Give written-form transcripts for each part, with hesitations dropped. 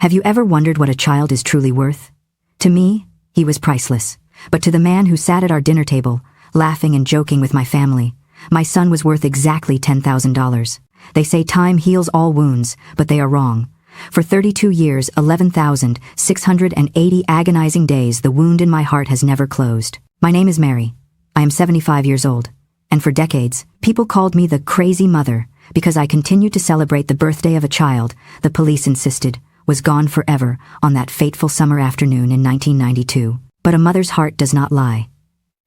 Have you ever wondered what a child is truly worth? To me, he was priceless. But to the man who sat at our dinner table, laughing and joking with my family, my son was worth exactly $10,000. They say time heals all wounds, but they are wrong. For 32 years, 11,680 agonizing days, the wound in my heart has never closed. My name is Mary. I am 75 years old. And for decades, people called me the crazy mother because I continued to celebrate the birthday of a child the police insisted was gone forever on that fateful summer afternoon in 1992. But a mother's heart does not lie.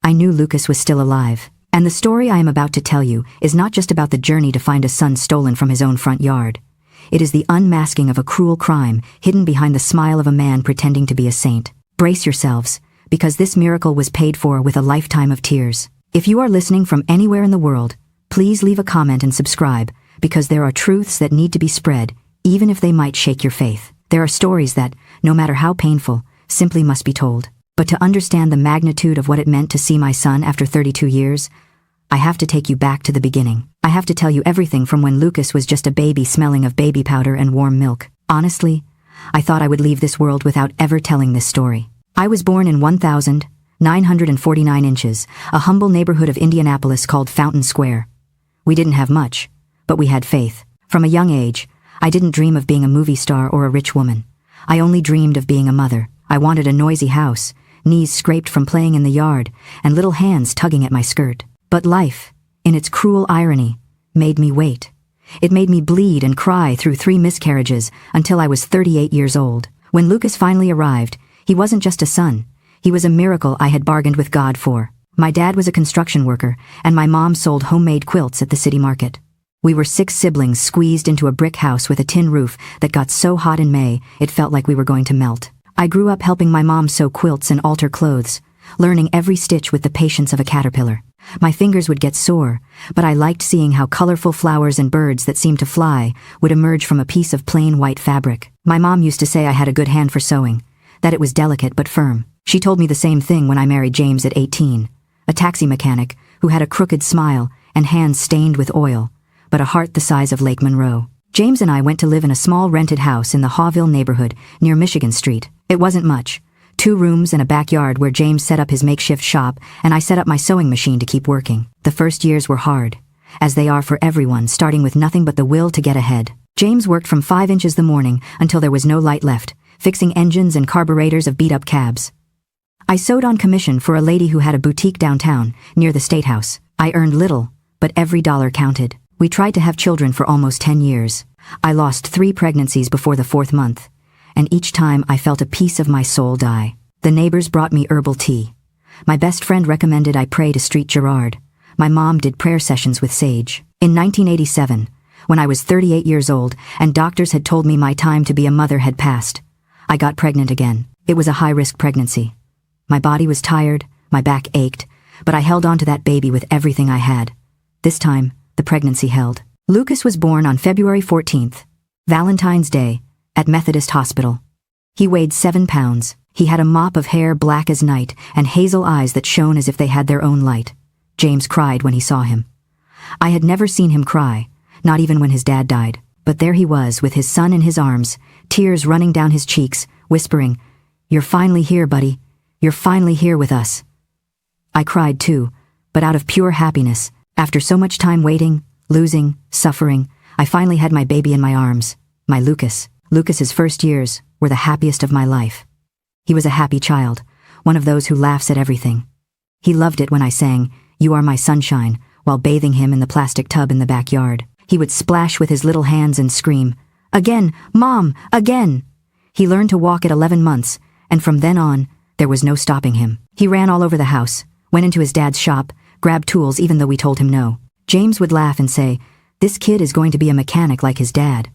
I knew Lucas was still alive. And the story I am about to tell you is not just about the journey to find a son stolen from his own front yard. It is the unmasking of a cruel crime hidden behind the smile of a man pretending to be a saint. Brace yourselves, because this miracle was paid for with a lifetime of tears. If you are listening from anywhere in the world, please leave a comment and subscribe, because there are truths that need to be spread, even if they might shake your faith. There are stories that, no matter how painful, simply must be told. But to understand the magnitude of what it meant to see my son after 32 years, I have to take you back to the beginning. I have to tell you everything from when Lucas was just a baby smelling of baby powder and warm milk. Honestly, I thought I would leave this world without ever telling this story. I was born in 1,949 inches, a humble neighborhood of Indianapolis called Fountain Square. We didn't have much, but we had faith. From a young age, I didn't dream of being a movie star or a rich woman. I only dreamed of being a mother. I wanted a noisy house, knees scraped from playing in the yard, and little hands tugging at my skirt. But life, in its cruel irony, made me wait. It made me bleed and cry through 3 miscarriages until I was 38 years old. When Lucas finally arrived, he wasn't just a son. He was a miracle I had bargained with God for. My dad was a construction worker, and my mom sold homemade quilts at the city market. We were 6 siblings squeezed into a brick house with a tin roof that got so hot in May it felt like we were going to melt. I grew up helping my mom sew quilts and alter clothes, learning every stitch with the patience of a caterpillar. My fingers would get sore, but I liked seeing how colorful flowers and birds that seemed to fly would emerge from a piece of plain white fabric. My mom used to say I had a good hand for sewing, that it was delicate but firm. She told me the same thing when I married James at 18, a taxi mechanic who had a crooked smile and hands stained with oil, but a heart the size of Lake Monroe. James and I went to live in a small rented house in the Hawville neighborhood near Michigan Street. It wasn't much. 2 rooms and a backyard where James set up his makeshift shop and I set up my sewing machine to keep working. The first years were hard, as they are for everyone, starting with nothing but the will to get ahead. James worked from 5 inches the morning until there was no light left, fixing engines and carburetors of beat-up cabs. I sewed on commission for a lady who had a boutique downtown, near the State House. I earned little, but every dollar counted. We tried to have children for almost 10 years. I lost 3 pregnancies before the 4th month, and each time I felt a piece of my soul die. The neighbors brought me herbal tea. My best friend recommended I pray to Street Gerard. My mom did prayer sessions with sage. In 1987, when I was 38 years old and doctors had told me my time to be a mother had passed, I got pregnant again. It was a high-risk pregnancy. My body was tired, my back ached, but I held on to that baby with everything I had. This time, the pregnancy held. Lucas was born on February 14th, Valentine's Day, at Methodist Hospital. He weighed 7 pounds. He had a mop of hair black as night and hazel eyes that shone as if they had their own light. James cried when he saw him. I had never seen him cry, not even when his dad died. But there he was with his son in his arms, tears running down his cheeks, whispering, "You're finally here, buddy. You're finally here with us." I cried too, but out of pure happiness. After so much time waiting, losing, suffering, I finally had my baby in my arms, my Lucas. Lucas's first years were the happiest of my life. He was a happy child, one of those who laughs at everything. He loved it when I sang, "You Are My Sunshine," while bathing him in the plastic tub in the backyard. He would splash with his little hands and scream, "Again, Mom, again!" He learned to walk at 11 months, and from then on, there was no stopping him. He ran all over the house, went into his dad's shop, grabbed tools even though we told him no. James would laugh and say, "This kid is going to be a mechanic like his dad."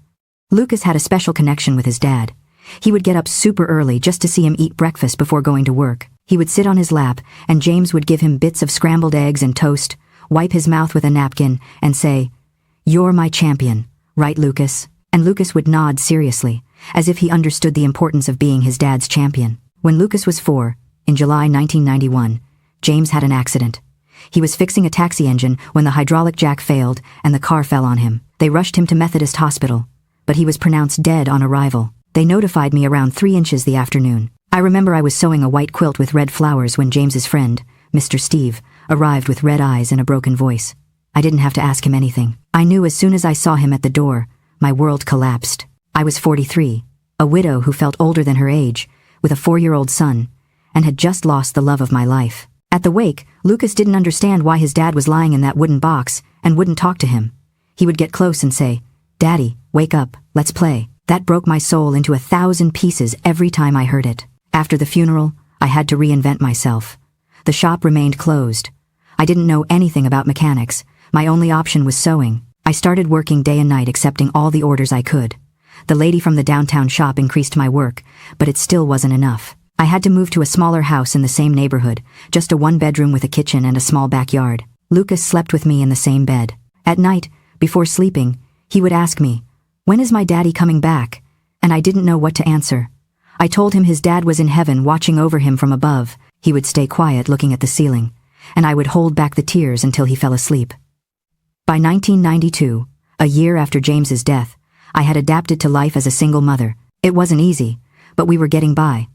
Lucas had a special connection with his dad. He would get up super early just to see him eat breakfast before going to work. He would sit on his lap, and James would give him bits of scrambled eggs and toast, wipe his mouth with a napkin, and say, "You're my champion, right, Lucas?" And Lucas would nod seriously, as if he understood the importance of being his dad's champion. When Lucas was 4, in July 1991, James had an accident. He was fixing a taxi engine when the hydraulic jack failed and the car fell on him. They rushed him to Methodist Hospital, but he was pronounced dead on arrival. They notified me around 3 inches the afternoon. I remember I was sewing a white quilt with red flowers when James's friend, Mr. Steve, arrived with red eyes and a broken voice. I didn't have to ask him anything. I knew as soon as I saw him at the door, my world collapsed. I was 43, a widow who felt older than her age, with a 4-year-old son, and had just lost the love of my life. At the wake, Lucas didn't understand why his dad was lying in that wooden box and wouldn't talk to him. He would get close and say, "Daddy, wake up, let's play." That broke my soul into 1,000 pieces every time I heard it. After the funeral, I had to reinvent myself. The shop remained closed. I didn't know anything about mechanics. My only option was sewing. I started working day and night, accepting all the orders I could. The lady from the downtown shop increased my work, but it still wasn't enough. I had to move to a smaller house in the same neighborhood, just a 1-bedroom with a kitchen and a small backyard. Lucas slept with me in the same bed. At night, before sleeping, he would ask me, "When is my daddy coming back?" And I didn't know what to answer. I told him his dad was in heaven watching over him from above. He would stay quiet looking at the ceiling, and I would hold back the tears until he fell asleep. By 1992, a year after James's death, I had adapted to life as a single mother. It wasn't easy, but we were getting by.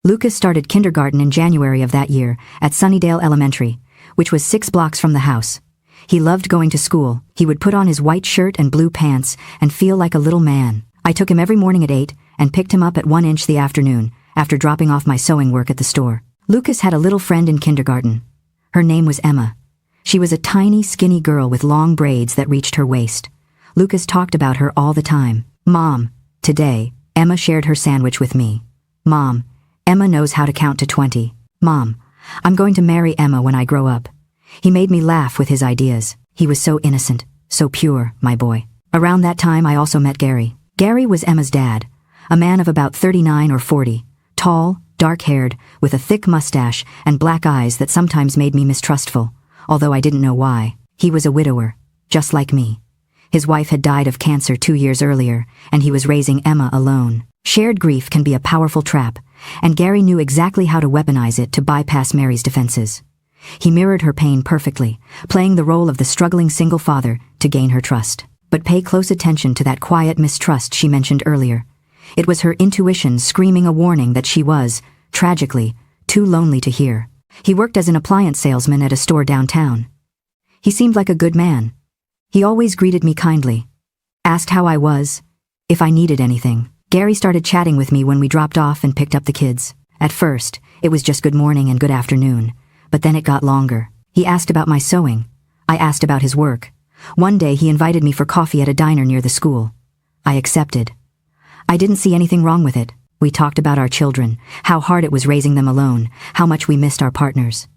Lucas started kindergarten in January of that year at Sunnydale Elementary, which was 6 blocks from the house. He loved going to school. He would put on his white shirt and blue pants and feel like a little man. I took him every morning at 8 and picked him up at 1 inch the afternoon after dropping off my sewing work at the store. Lucas had a little friend in kindergarten. Her name was Emma. She was a tiny, skinny girl with long braids that reached her waist. Lucas talked about her all the time. "Mom, today, Emma shared her sandwich with me. Mom, Emma knows how to count to 20. Mom, I'm going to marry Emma when I grow up." He made me laugh with his ideas. He was so innocent, so pure, my boy. Around that time, I also met Gary. Gary was Emma's dad, a man of about 39 or 40, tall, dark-haired, with a thick mustache and black eyes that sometimes made me mistrustful, although I didn't know why. He was a widower, just like me. His wife had died of cancer 2 years earlier, and he was raising Emma alone. Shared grief can be a powerful trap, and Gary knew exactly how to weaponize it to bypass Mary's defenses. He mirrored her pain perfectly, playing the role of the struggling single father to gain her trust. But pay close attention to that quiet mistrust she mentioned earlier. It was her intuition screaming a warning that she was, tragically, too lonely to hear. He worked as an appliance salesman at a store downtown. He seemed like a good man. He always greeted me kindly, asked how I was, if I needed anything. Gary started chatting with me when we dropped off and picked up the kids. At first, it was just good morning and good afternoon, but then it got longer. He asked about my sewing. I asked about his work. One day he invited me for coffee at a diner near the school. I accepted. I didn't see anything wrong with it. We talked about our children, how hard it was raising them alone, how much we missed our partners.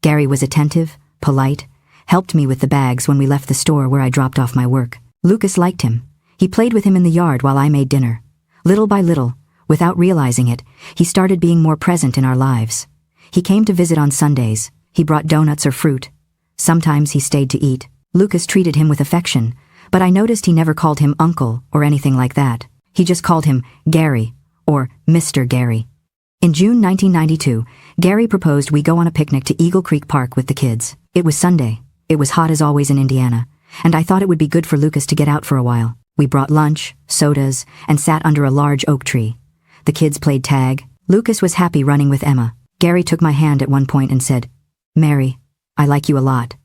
Gary was attentive, polite, helped me with the bags when we left the store where I dropped off my work. Lucas liked him. He played with him in the yard while I made dinner. Little by little, without realizing it, he started being more present in our lives. He came to visit on Sundays. He brought donuts or fruit. Sometimes he stayed to eat. Lucas treated him with affection, but I noticed he never called him uncle or anything like that. He just called him Gary, or Mr. Gary. In June 1992, Gary proposed we go on a picnic to Eagle Creek Park with the kids. It was Sunday. It was hot as always in Indiana, and I thought it would be good for Lucas to get out for a while. We brought lunch, sodas, and sat under a large oak tree. The kids played tag. Lucas was happy running with Emma. Gary took my hand at one point and said, "Mary, I like you a lot.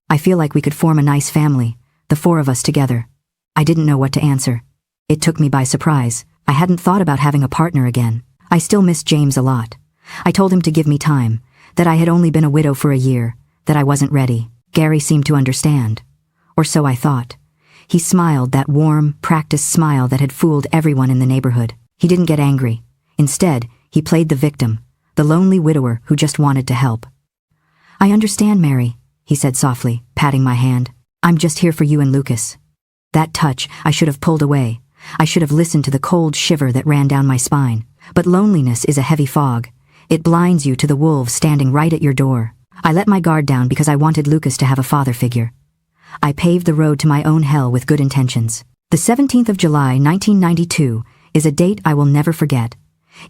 I feel like we could form a nice family, the 4 of us together." I didn't know what to answer. It took me by surprise. I hadn't thought about having a partner again. I still missed James a lot. I told him to give me time, that I had only been a widow for a year, that I wasn't ready. Gary seemed to understand. Or so I thought. He smiled, that warm, practiced smile that had fooled everyone in the neighborhood. He didn't get angry. Instead, he played the victim, the lonely widower who just wanted to help. "I understand, Mary," he said softly, patting my hand. "I'm just here for you and Lucas." That touch, I should have pulled away. I should have listened to the cold shiver that ran down my spine. But loneliness is a heavy fog. It blinds you to the wolves standing right at your door. I let my guard down because I wanted Lucas to have a father figure. I paved the road to my own hell with good intentions. The 17th of July, 1992, is a date I will never forget.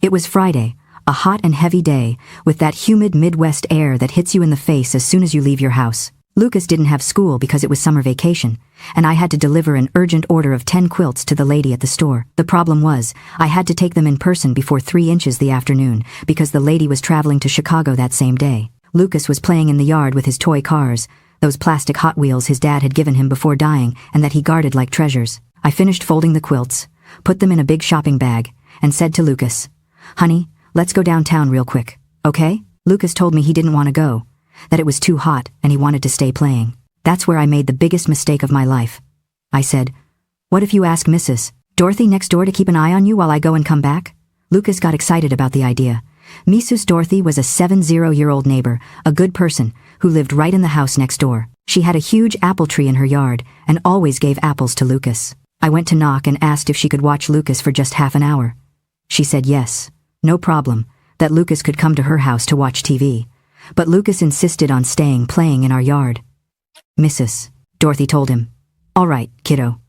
It was Friday, a hot and heavy day, with that humid Midwest air that hits you in the face as soon as you leave your house. Lucas didn't have school because it was summer vacation, and I had to deliver an urgent order of 10 quilts to the lady at the store. The problem was, I had to take them in person before 3 inches the afternoon, because the lady was traveling to Chicago that same day. Lucas was playing in the yard with his toy cars, those plastic Hot Wheels his dad had given him before dying and that he guarded like treasures. I finished folding the quilts, put them in a big shopping bag, and said to Lucas, "Honey, let's go downtown real quick, okay?" Lucas told me he didn't want to go, that it was too hot and he wanted to stay playing. That's where I made the biggest mistake of my life. I said, "What if you ask Mrs. Dorothy next door to keep an eye on you while I go and come back?" Lucas got excited about the idea. Mrs. Dorothy was a 70-year-old neighbor, a good person, who lived right in the house next door. She had a huge apple tree in her yard and always gave apples to Lucas. I went to knock and asked if she could watch Lucas for just half an hour. She said yes, no problem, that Lucas could come to her house to watch TV. But Lucas insisted on staying playing in our yard. "Mrs. Dorothy told him, "All right, kiddo.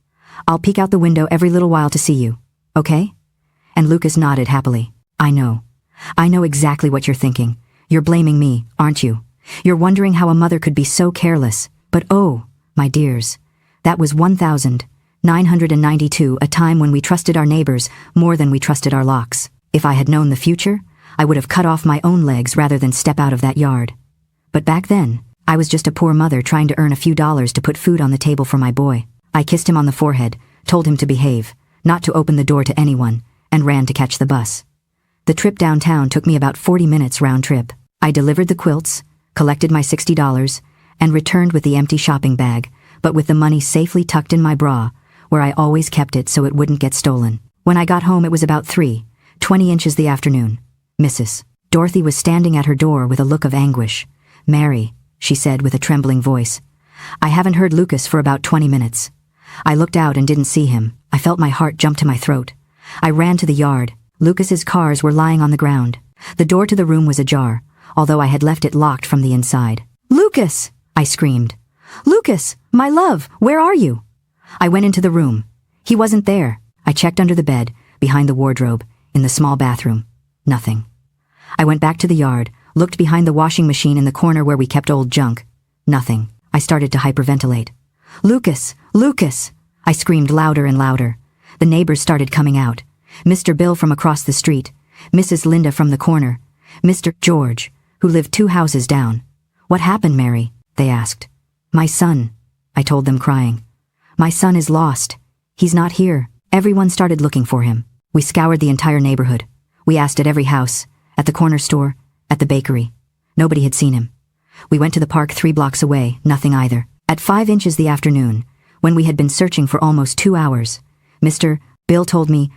I'll peek out the window every little while to see you, okay?" And Lucas nodded happily. "I know. I know exactly what you're thinking. You're blaming me, aren't you? You're wondering how a mother could be so careless. But oh, my dears, that was 1992, a time when we trusted our neighbors more than we trusted our locks. If I had known the future, I would have cut off my own legs rather than step out of that yard. But back then, I was just a poor mother trying to earn a few dollars to put food on the table for my boy. I kissed him on the forehead, told him to behave, not to open the door to anyone, and ran to catch the bus. The trip downtown took me about 40 minutes round trip. I delivered the quilts, collected my $60, and returned with the empty shopping bag, but with the money safely tucked in my bra, where I always kept it so it wouldn't get stolen. When I got home it was about 3:20 inches the afternoon. Mrs. Dorothy was standing at her door with a look of anguish. "Mary," she said with a trembling voice, "I haven't heard Lucas for about 20 minutes. I looked out and didn't see him. I felt my heart jump to my throat. I ran to the yard. Lucas's cars were lying on the ground. The door to the room was ajar, although I had left it locked from the inside. "Lucas!" I screamed. "Lucas, my love, where are you?" I went into the room. He wasn't there. I checked under the bed, behind the wardrobe, in the small bathroom. Nothing. I went back to the yard, looked behind the washing machine in the corner where we kept old junk. Nothing. I started to hyperventilate. "Lucas! Lucas!" I screamed louder and louder. The neighbors started coming out. Mr. Bill from across the street, Mrs. Linda from the corner, Mr. George, who lived 2 houses down. "What happened, Mary?" they asked. "My son," I told them crying. "My son is lost. He's not here." Everyone started looking for him. We scoured the entire neighborhood. We asked at every house, at the corner store, at the bakery. Nobody had seen him. We went to the park 3 blocks away, nothing either. At 5 inches the afternoon, when we had been searching for almost 2 hours, Mr. Bill told me,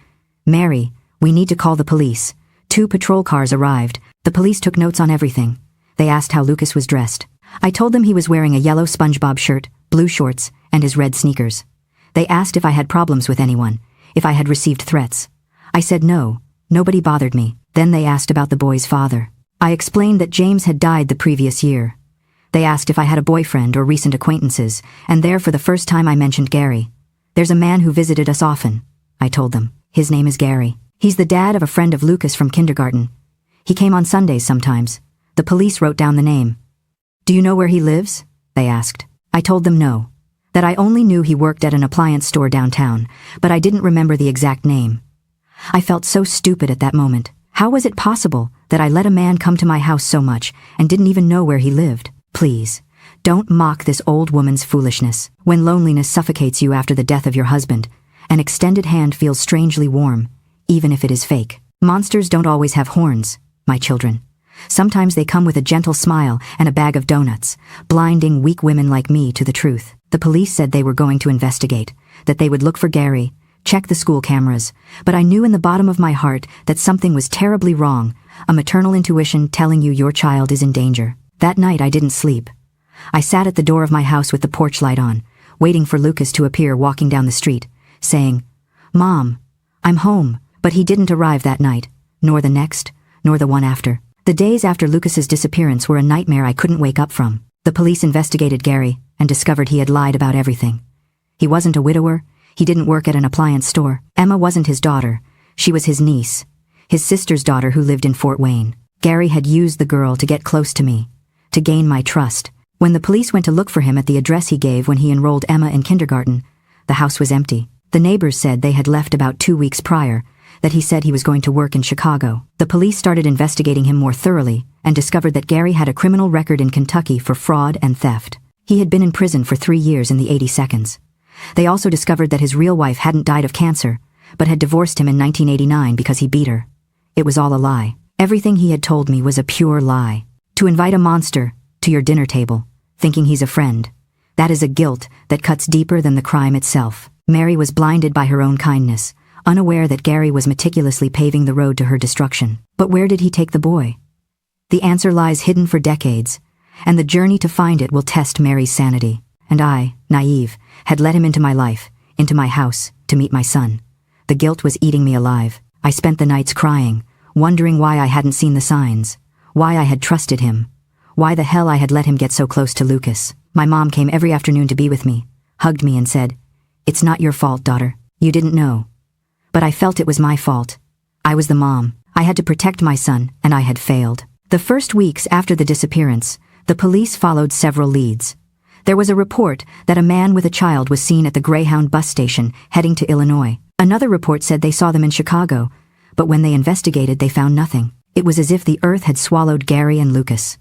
"Mary, we need to call the police." 2 patrol cars arrived. The police took notes on everything. They asked how Lucas was dressed. I told them he was wearing a yellow SpongeBob shirt, blue shorts, and his red sneakers. They asked if I had problems with anyone, if I had received threats. I said no, nobody bothered me. Then they asked about the boy's father. I explained that James had died the previous year. They asked if I had a boyfriend or recent acquaintances, and there for the first time I mentioned Gary. "There's a man who visited us often," I told them. "His name is Gary. He's the dad of a friend of Lucas from kindergarten. He came on Sundays sometimes." The police wrote down the name. "Do you know where he lives?" they asked. I told them no, that I only knew he worked at an appliance store downtown, but I didn't remember the exact name. I felt so stupid at that moment. How was it possible that I let a man come to my house so much and didn't even know where he lived? Please, don't mock this old woman's foolishness. When loneliness suffocates you after the death of your husband, an extended hand feels strangely warm, even if it is fake. Monsters don't always have horns, my children. Sometimes they come with a gentle smile and a bag of donuts, blinding weak women like me to the truth. The police said they were going to investigate, that they would look for Gary, check the school cameras, but I knew in the bottom of my heart that something was terribly wrong, a maternal intuition telling you your child is in danger. That night I didn't sleep. I sat at the door of my house with the porch light on, waiting for Lucas to appear walking down the street, saying, "Mom, I'm home." But he didn't arrive that night, nor the next, nor the one after. The days after Lucas's disappearance were a nightmare I couldn't wake up from. The police investigated Gary and discovered he had lied about everything. He wasn't a widower. He didn't work at an appliance store. Emma wasn't his daughter. She was his niece, his sister's daughter who lived in Fort Wayne. Gary had used the girl to get close to me, to gain my trust, When the police went to look for him at the address he gave when he enrolled Emma in kindergarten, the house was empty. The neighbors said they had left about 2 weeks prior, that he said he was going to work in Chicago. The police started investigating him more thoroughly and discovered that Gary had a criminal record in Kentucky for fraud and theft. He had been in prison for 3 years in the 82nds. They also discovered that his real wife hadn't died of cancer, but had divorced him in 1989 because he beat her. It was all a lie. Everything he had told me was a pure lie. To invite a monster to your dinner table, thinking he's a friend, that is a guilt that cuts deeper than the crime itself. Mary was blinded by her own kindness, unaware that Gary was meticulously paving the road to her destruction. But where did he take the boy? The answer lies hidden for decades, and the journey to find it will test Mary's sanity. And I, naive, had let him into my life, into my house, to meet my son. The guilt was eating me alive. I spent the nights crying, wondering why I hadn't seen the signs, why I had trusted him, why the hell I had let him get so close to Lucas. My mom came every afternoon to be with me, hugged me and said, "It's not your fault, daughter. You didn't know." But I felt it was my fault. I was the mom. I had to protect my son, and I had failed. The first weeks after the disappearance, the police followed several leads. There was a report that a man with a child was seen at the Greyhound bus station heading to Illinois. Another report said they saw them in Chicago, but when they investigated they found nothing. It was as if the earth had swallowed Gary and Lucas.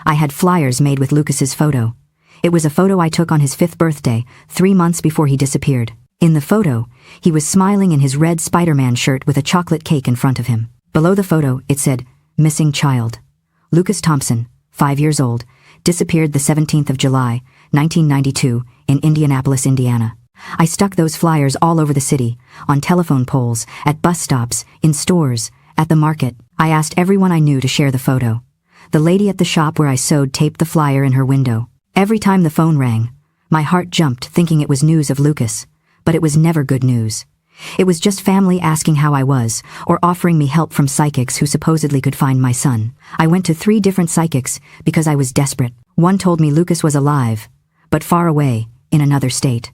I had flyers made with Lucas's photo. It was a photo I took on his 5th birthday, 3 months before he disappeared. In the photo, he was smiling in his red Spider-Man shirt with a chocolate cake in front of him. Below the photo, it said, "Missing child. Lucas Thompson, 5 years old, disappeared the 17th of July, 1992, in Indianapolis, Indiana." I stuck those flyers all over the city, on telephone poles, at bus stops, in stores, at the market. I asked everyone I knew to share the photo. The lady at the shop where I sewed taped the flyer in her window. Every time the phone rang, my heart jumped thinking it was news of Lucas, but it was never good news. It was just family asking how I was, or offering me help from psychics who supposedly could find my son. I went to 3 different psychics because I was desperate. One told me Lucas was alive, but far away, in another state.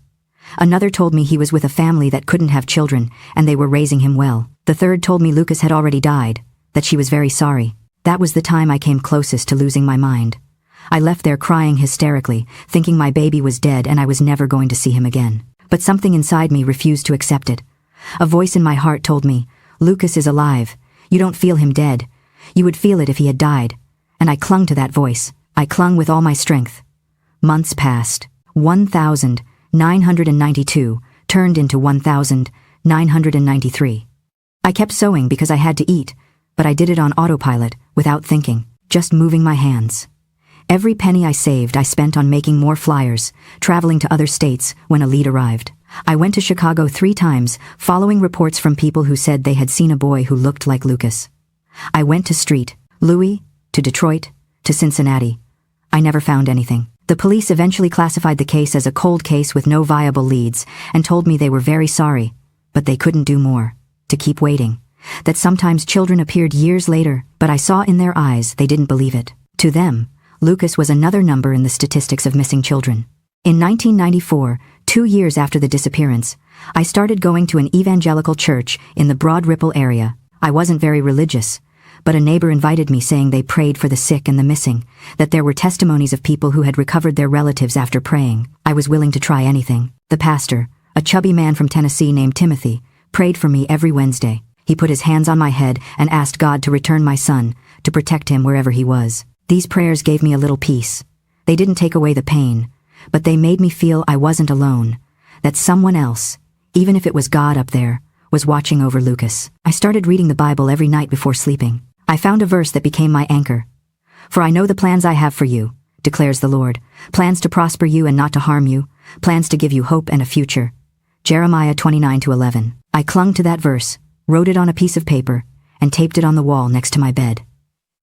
Another told me he was with a family that couldn't have children, and they were raising him well. The third told me Lucas had already died, that she was very sorry. That was the time I came closest to losing my mind. I left there crying hysterically, thinking my baby was dead and I was never going to see him again. But something inside me refused to accept it. A voice in my heart told me, "Lucas is alive. You don't feel him dead. You would feel it if he had died." And I clung to that voice. I clung with all my strength. Months passed. 1,992 turned into 1,993. I kept sewing because I had to eat, but I did it on autopilot, without thinking, just moving my hands. Every penny I saved I spent on making more flyers, traveling to other states when a lead arrived. I went to Chicago 3 times, following reports from people who said they had seen a boy who looked like Lucas. I went to St. Louis, to Detroit, to Cincinnati. I never found anything. The police eventually classified the case as a cold case with no viable leads and told me they were very sorry, but they couldn't do more, to keep waiting. That sometimes children appeared years later, but I saw in their eyes they didn't believe it. To them, Lucas was another number in the statistics of missing children. In 1994, 2 years after the disappearance, I started going to an evangelical church in the Broad Ripple area. I wasn't very religious, but a neighbor invited me saying they prayed for the sick and the missing, that there were testimonies of people who had recovered their relatives after praying. I was willing to try anything. The pastor, a chubby man from Tennessee named Timothy, prayed for me every Wednesday. He put his hands on my head and asked God to return my son, to protect him wherever he was. These prayers gave me a little peace. They didn't take away the pain, but they made me feel I wasn't alone, that someone else, even if it was God up there, was watching over Lucas. I started reading the Bible every night before sleeping. I found a verse that became my anchor. "For I know the plans I have for you, declares the Lord, plans to prosper you and not to harm you, plans to give you hope and a future." Jeremiah 29:11. I clung to that verse, wrote it on a piece of paper, and taped it on the wall next to my bed.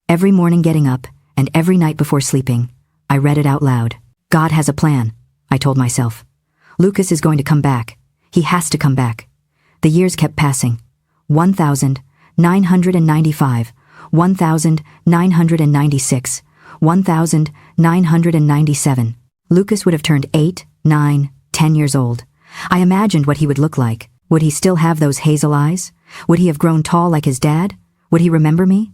Every morning getting up, and every night before sleeping, I read it out loud. God has a plan, I told myself. Lucas is going to come back. He has to come back. The years kept passing. 1,995, 1,996, 1,997. Lucas would have turned 8, 9, 10 years old. I imagined what he would look like. Would he still have those hazel eyes? Would he have grown tall like his dad? Would he remember me?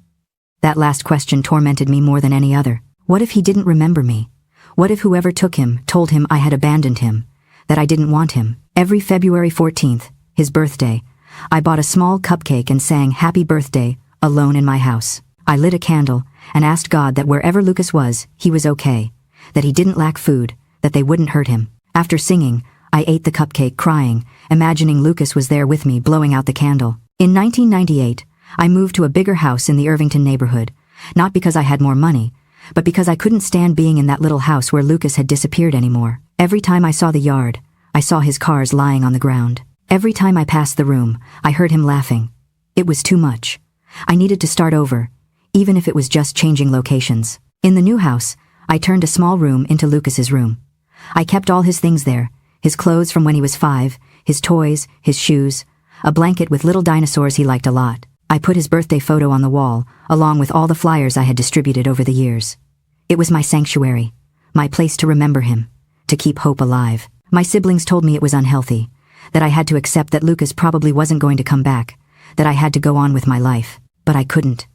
That last question tormented me more than any other. What if he didn't remember me? What if whoever took him told him I had abandoned him, that I didn't want him? Every February 14th, his birthday, I bought a small cupcake and sang "Happy Birthday" alone in my house. I lit a candle and asked God that wherever Lucas was, he was okay, that he didn't lack food, that they wouldn't hurt him. After singing, I ate the cupcake crying, imagining Lucas was there with me blowing out the candle. In 1998, I moved to a bigger house in the Irvington neighborhood, not because I had more money, but because I couldn't stand being in that little house where Lucas had disappeared anymore. Every time I saw the yard, I saw his cars lying on the ground. Every time I passed the room, I heard him laughing. It was too much. I needed to start over, even if it was just changing locations. In the new house, I turned a small room into Lucas's room. I kept all his things there, his clothes from when he was 5, his toys, his shoes, a blanket with little dinosaurs he liked a lot. I put his birthday photo on the wall, along with all the flyers I had distributed over the years. It was my sanctuary, my place to remember him, to keep hope alive. My siblings told me it was unhealthy, that I had to accept that Lucas probably wasn't going to come back, that I had to go on with my life. But I couldn't.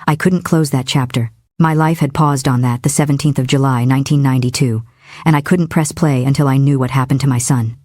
I couldn't close that chapter. My life had paused on that the 17th of July, 1992, and I couldn't press play until I knew what happened to my son.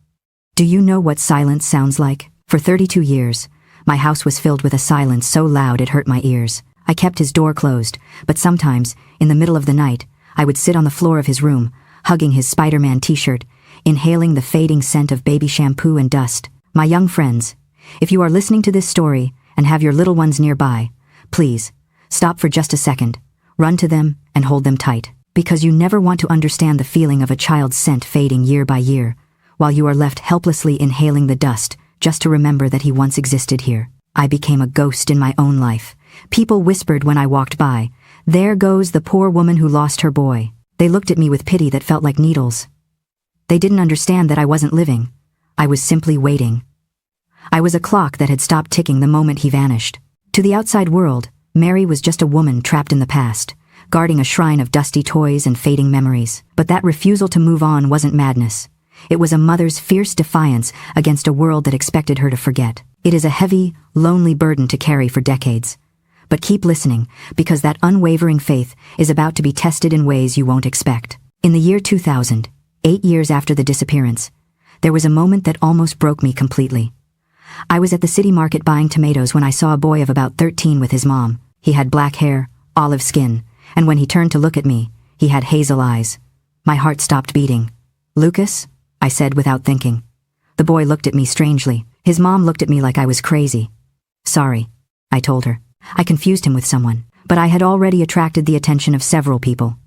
Do you know what silence sounds like? For 32 years, my house was filled with a silence so loud it hurt my ears. I kept his door closed, but sometimes, in the middle of the night, I would sit on the floor of his room, hugging his Spider-Man t-shirt, inhaling the fading scent of baby shampoo and dust. My young friends, if you are listening to this story and have your little ones nearby, please, stop for just a second, run to them and hold them tight, because you never want to understand the feeling of a child's scent fading year by year, while you are left helplessly inhaling the dust, just to remember that he once existed here. I became a ghost in my own life. People whispered when I walked by, "There goes the poor woman who lost her boy." They looked at me with pity that felt like needles. They didn't understand that I wasn't living. I was simply waiting. I was a clock that had stopped ticking the moment he vanished. To the outside world, Mary was just a woman trapped in the past, guarding a shrine of dusty toys and fading memories. But that refusal to move on wasn't madness. It was a mother's fierce defiance against a world that expected her to forget. It is a heavy, lonely burden to carry for decades. But keep listening, because that unwavering faith is about to be tested in ways you won't expect. In the year 2000, 8 years after the disappearance, there was a moment that almost broke me completely. I was at the city market buying tomatoes when I saw a boy of about 13 with his mom. He had black hair, olive skin, and when he turned to look at me, he had hazel eyes. My heart stopped beating. "Lucas?" I said without thinking. The boy looked at me strangely. His mom looked at me like I was crazy. "Sorry," I told her. I confused him with someone, but I had already attracted the attention of several people.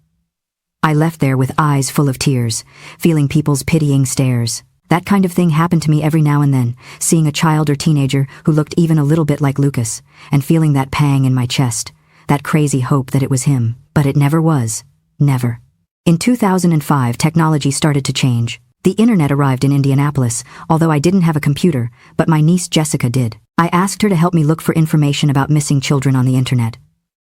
I left there with eyes full of tears, feeling people's pitying stares. That kind of thing happened to me every now and then, seeing a child or teenager who looked even a little bit like Lucas, and feeling that pang in my chest, that crazy hope that it was him. But it never was. Never. In 2005, technology started to change. The internet arrived in Indianapolis, although I didn't have a computer, but my niece Jessica did. I asked her to help me look for information about missing children on the internet.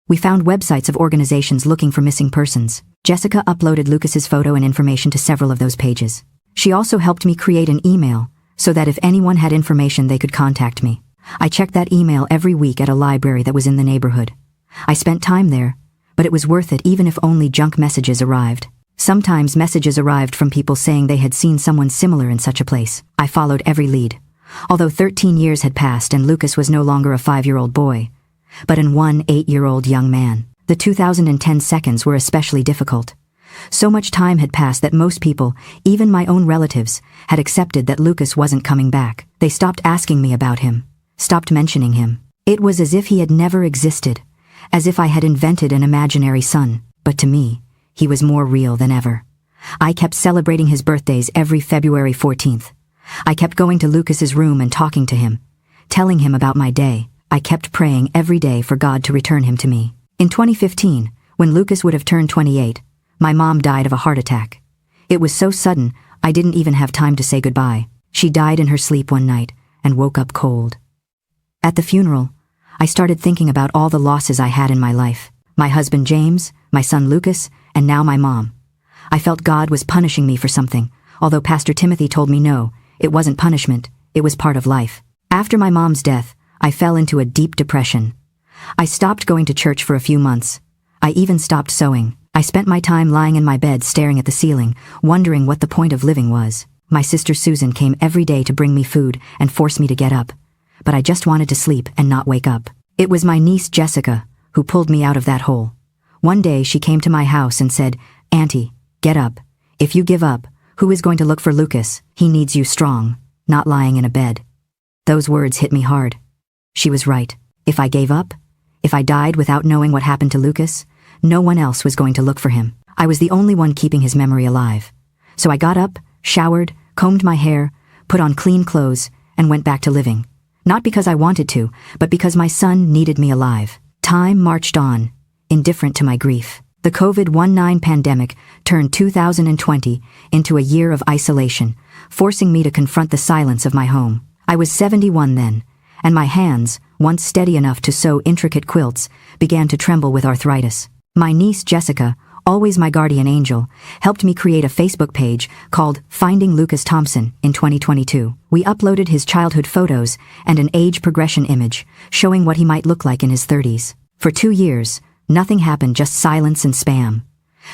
We found websites of organizations looking for missing persons. Jessica uploaded Lucas's photo and information to several of those pages. She also helped me create an email, so that if anyone had information they could contact me. I checked that email every week at a library that was in the neighborhood. I spent time there, but it was worth it even if only junk messages arrived. Sometimes messages arrived from people saying they had seen someone similar in such a place. I followed every lead. Although 13 years had passed and Lucas was no longer a 5-year-old boy, but an 8-year-old young man. The 2010 seconds were especially difficult. So much time had passed that most people, even my own relatives, had accepted that Lucas wasn't coming back. They stopped asking me about him, stopped mentioning him. It was as if he had never existed, as if I had invented an imaginary son. But to me, he was more real than ever. I kept celebrating his birthdays every February 14th. I kept going to Lucas's room and talking to him, telling him about my day. I kept praying every day for God to return him to me. In 2015, when Lucas would have turned 28, my mom died of a heart attack. It was so sudden, I didn't even have time to say goodbye. She died in her sleep one night and woke up cold. At the funeral, I started thinking about all the losses I had in my life. My husband James, my son Lucas, and now my mom. I felt God was punishing me for something, although Pastor Timothy told me no, it wasn't punishment, it was part of life. After my mom's death, I fell into a deep depression. I stopped going to church for a few months. I even stopped sewing. I spent my time lying in my bed staring at the ceiling, wondering what the point of living was. My sister Susan came every day to bring me food and force me to get up. But I just wanted to sleep and not wake up. It was my niece Jessica who pulled me out of that hole. One day she came to my house and said, "Auntie, get up. If you give up, who is going to look for Lucas? He needs you strong, not lying in a bed." Those words hit me hard. She was right. If I gave up, if I died without knowing what happened to Lucas, no one else was going to look for him. I was the only one keeping his memory alive. So I got up, showered, combed my hair, put on clean clothes, and went back to living. Not because I wanted to, but because my son needed me alive. Time marched on, indifferent to my grief. The COVID-19 pandemic turned 2020 into a year of isolation, forcing me to confront the silence of my home. I was 71 then, and my hands, once steady enough to sew intricate quilts, began to tremble with arthritis. My niece Jessica, always my guardian angel, helped me create a Facebook page called Finding Lucas Thompson in 2022. We uploaded his childhood photos and an age progression image, showing what he might look like in his 30s. For 2 years, nothing happened, just silence and spam.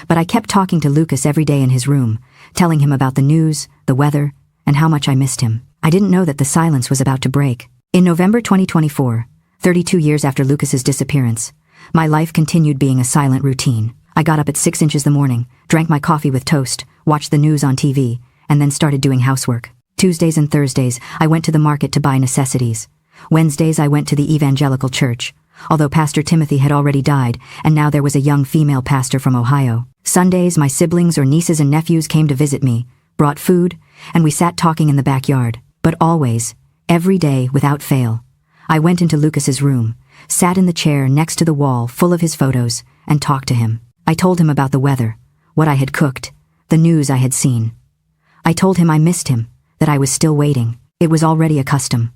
But I kept talking to Lucas every day in his room, telling him about the news, the weather, and how much I missed him. I didn't know that the silence was about to break. In November 2024, 32 years after Lucas's disappearance, my life continued being a silent routine. I got up at 6 inches the morning, drank my coffee with toast, watched the news on TV, and then started doing housework. Tuesdays and Thursdays, I went to the market to buy necessities. Wednesdays, I went to the evangelical church, although Pastor Timothy had already died, and now there was a young female pastor from Ohio. Sundays, my siblings or nieces and nephews came to visit me, brought food, and we sat talking in the backyard. But always, every day, without fail, I went into Lucas's room, sat in the chair next to the wall full of his photos, and talked to him. I told him about the weather, what I had cooked, the news I had seen. I told him I missed him, that I was still waiting. It was already a custom,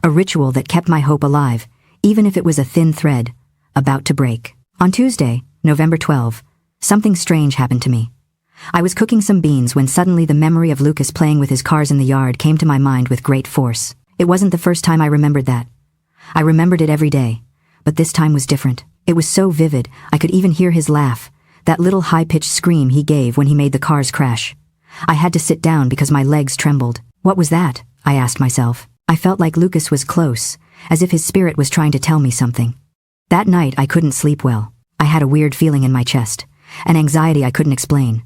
a ritual that kept my hope alive, even if it was a thin thread, about to break. On Tuesday, November 12, something strange happened to me. I was cooking some beans when suddenly the memory of Lucas playing with his cars in the yard came to my mind with great force. It wasn't the first time I remembered that. I remembered it every day, but this time was different. It was so vivid, I could even hear his laugh, that little high-pitched scream he gave when he made the cars crash. I had to sit down because my legs trembled. What was that? I asked myself. I felt like Lucas was close, as if his spirit was trying to tell me something. That night I couldn't sleep well. I had a weird feeling in my chest, an anxiety I couldn't explain.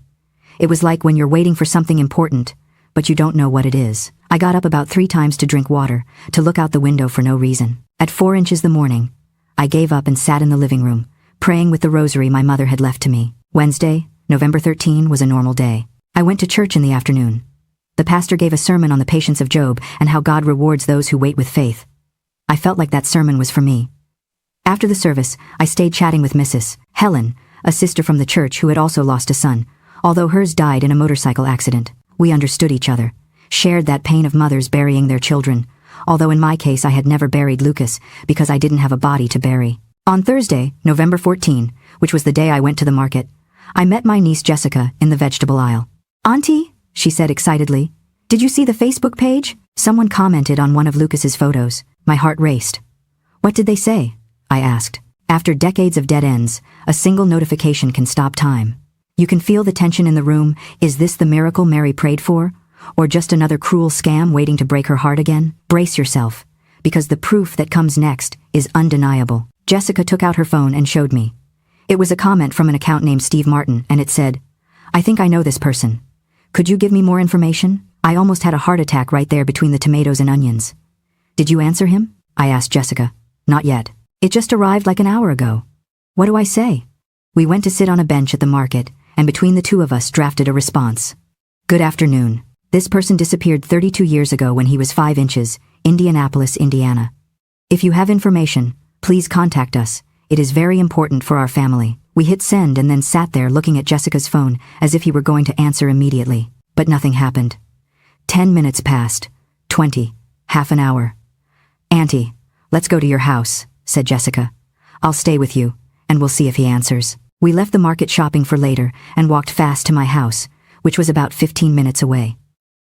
It was like when you're waiting for something important, but you don't know what it is. I got up about 3 times to drink water, to look out the window for no reason. At 4 inches the morning, I gave up and sat in the living room, praying with the rosary my mother had left to me. Wednesday, November 13, was a normal day. I went to church in the afternoon. The pastor gave a sermon on the patience of Job and how God rewards those who wait with faith. I felt like that sermon was for me. After the service, I stayed chatting with Mrs. Helen, a sister from the church who had also lost a son, although hers died in a motorcycle accident. We understood each other, shared that pain of mothers burying their children, although in my case I had never buried Lucas because I didn't have a body to bury. On Thursday, November 14, which was the day I went to the market, I met my niece Jessica in the vegetable aisle. "Auntie," she said excitedly, "did you see the Facebook page?" Someone commented on one of Lucas's photos. My heart raced. "What did they say?" I asked. After decades of dead ends, a single notification can stop time. You can feel the tension in the room. Is this the miracle Mary prayed for? Or just another cruel scam waiting to break her heart again? Brace yourself, because the proof that comes next is undeniable. Jessica took out her phone and showed me. It was a comment from an account named Steve Martin, and it said, "I think I know this person. Could you give me more information?" I almost had a heart attack right there between the tomatoes and onions. "Did you answer him?" I asked Jessica. "Not yet. It just arrived like an hour ago." "What do I say?" We went to sit on a bench at the market, and between the two of us drafted a response. "Good afternoon. This person disappeared 32 years ago when he was 5 inches, Indianapolis, Indiana. If you have information, please contact us. It is very important for our family." We hit send and then sat there looking at Jessica's phone as if he were going to answer immediately. But nothing happened. 10 minutes passed. 20. Half an hour. "Auntie, let's go to your house," said Jessica. "I'll stay with you, and we'll see if he answers." We left the market shopping for later and walked fast to my house, which was about 15 minutes away.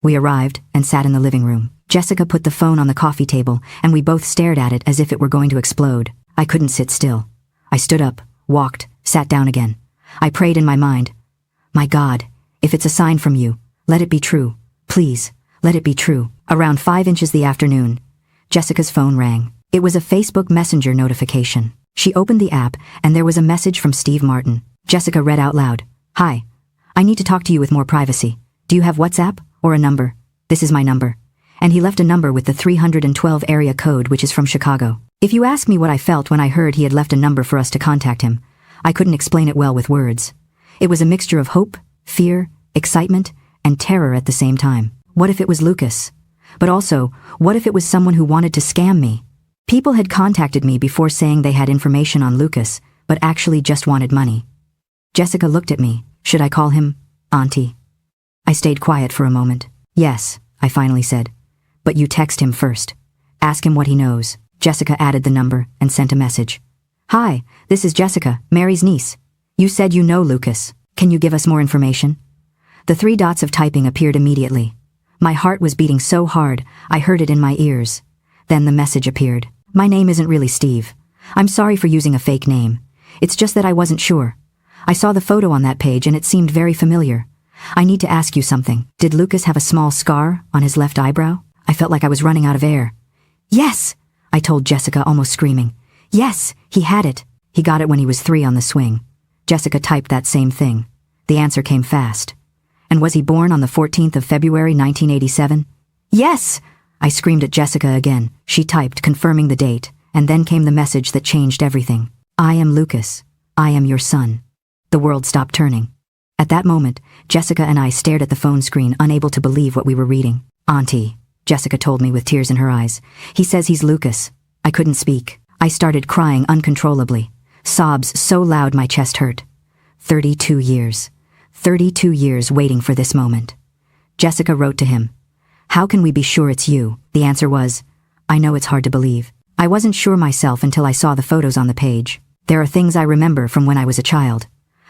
We arrived and sat in the living room. Jessica put the phone on the coffee table, and we both stared at it as if it were going to explode. I couldn't sit still. I stood up, walked, sat down again. I prayed in my mind. My God, if it's a sign from you, let it be true. Please, let it be true. Around 5 inches the afternoon, Jessica's phone rang. It was a Facebook Messenger notification. She opened the app, and there was a message from Steve Martin. Jessica read out loud. Hi. I need to talk to you with more privacy. Do you have WhatsApp, or a number? This is my number. And he left a number with the 312 area code, which is from Chicago. If you ask me what I felt when I heard he had left a number for us to contact him, I couldn't explain it well with words. It was a mixture of hope, fear, excitement, and terror at the same time. What if it was Lucas? But also, what if it was someone who wanted to scam me? People had contacted me before saying they had information on Lucas, but actually just wanted money. Jessica looked at me. Should I call him Auntie? I stayed quiet for a moment. Yes, I finally said. But you text him first. Ask him what he knows. Jessica added the number and sent a message. Hi, this is Jessica, Mary's niece. You said you know Lucas. Can you give us more information? The 3 dots of typing appeared immediately. My heart was beating so hard, I heard it in my ears. Then the message appeared. My name isn't really Steve. I'm sorry for using a fake name. It's just that I wasn't sure. I saw the photo on that page and it seemed very familiar. I need to ask you something. Did Lucas have a small scar on his left eyebrow? I felt like I was running out of air. Yes, I told Jessica, almost screaming. Yes, he had it. He got it when he was 3 on the swing. Jessica typed that same thing. The answer came fast. And was he born on the 14th of February, 1987? Yes! I screamed at Jessica again. She typed, confirming the date, and then came the message that changed everything. I am Lucas. I am your son. The world stopped turning. At that moment, Jessica and I stared at the phone screen, unable to believe what we were reading. Auntie, Jessica told me with tears in her eyes. He says he's Lucas. I couldn't speak. I started crying uncontrollably. Sobs so loud my chest hurt. 32 years. 32 years waiting for this moment. Jessica wrote to him. How can we be sure it's you? The answer was, I know it's hard to believe. I wasn't sure myself until I saw the photos on the page. There are things I remember from when I was a child.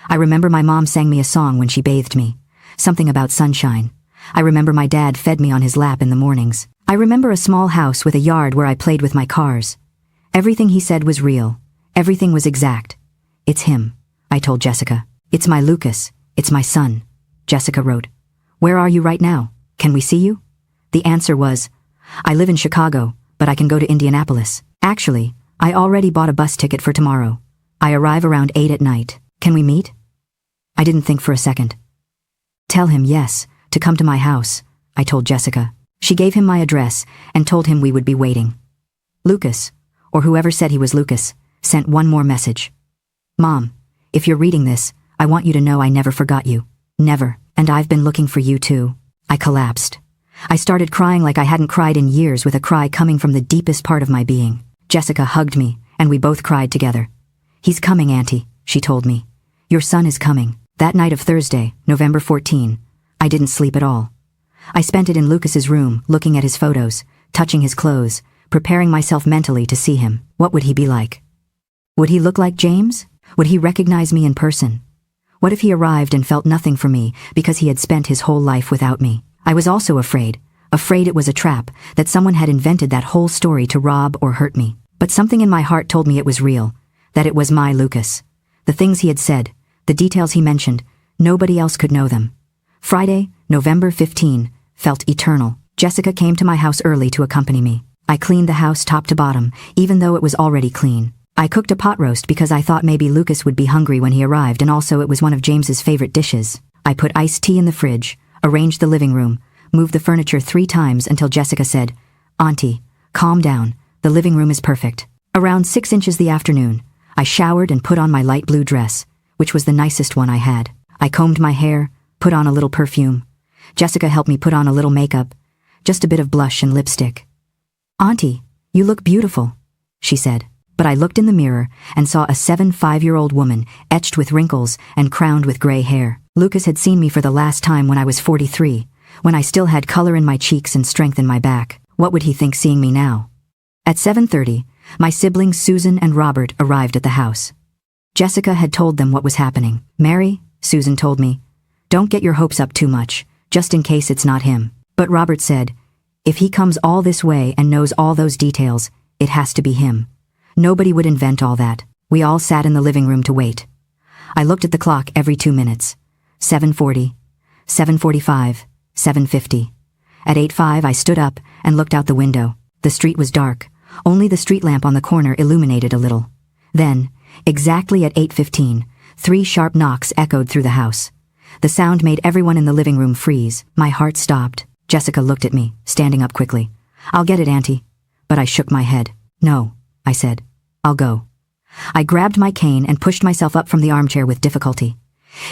I remember my mom sang me a song when she bathed me. Something about sunshine. I remember my dad fed me on his lap in the mornings. I remember a small house with a yard where I played with my cars. Everything he said was real. Everything was exact. It's him, I told Jessica. It's my Lucas. It's my son. Jessica wrote. Where are you right now? Can we see you? The answer was, I live in Chicago, but I can go to Indianapolis. Actually, I already bought a bus ticket for tomorrow. I arrive around 8 at night. Can we meet? I didn't think for a second. Tell him yes, to come to my house, I told Jessica. She gave him my address and told him we would be waiting. Lucas, or whoever said he was Lucas, sent one more message. Mom, if you're reading this, I want you to know I never forgot you. Never. And I've been looking for you too. I collapsed. I started crying like I hadn't cried in years, with a cry coming from the deepest part of my being. Jessica hugged me, and we both cried together. He's coming, Auntie, she told me. Your son is coming. That night of Thursday, November 14, I didn't sleep at all. I spent it in Lucas's room, looking at his photos, touching his clothes, preparing myself mentally to see him. What would he be like? Would he look like James? Would he recognize me in person? What if he arrived and felt nothing for me because he had spent his whole life without me? I was also afraid it was a trap, that someone had invented that whole story to rob or hurt me. But something in my heart told me it was real, that it was my Lucas. The things he had said, the details he mentioned, nobody else could know them. Friday, November 15, felt eternal. Jessica came to my house early to accompany me. I cleaned the house top to bottom, even though it was already clean. I cooked a pot roast because I thought maybe Lucas would be hungry when he arrived, and also it was one of James's favorite dishes. I put iced tea in the fridge, arranged the living room, moved the furniture 3 times until Jessica said, Auntie, calm down, the living room is perfect. Around 6 inches the afternoon, I showered and put on my light blue dress, which was the nicest one I had. I combed my hair, put on a little perfume. Jessica helped me put on a little makeup, just a bit of blush and lipstick. Auntie, you look beautiful, she said. But I looked in the mirror and saw a 75-year-old woman, etched with wrinkles and crowned with gray hair. Lucas had seen me for the last time when I was 43, when I still had color in my cheeks and strength in my back. What would he think seeing me now? At 7:30, my siblings Susan and Robert arrived at the house. Jessica had told them what was happening. Mary, Susan told me, don't get your hopes up too much, just in case it's not him. But Robert said, if he comes all this way and knows all those details, it has to be him. Nobody would invent all that. We all sat in the living room to wait. I looked at the clock every 2 minutes. 7:40, 7:45, 7:50. At 8:05 I stood up and looked out the window. The street was dark. Only the street lamp on the corner illuminated a little. Then, exactly at 8:15, 3 sharp knocks echoed through the house. The sound made everyone in the living room freeze. My heart stopped. Jessica looked at me, standing up quickly. "I'll get it, Auntie." But I shook my head. "No," I said. "I'll go." I grabbed my cane and pushed myself up from the armchair with difficulty.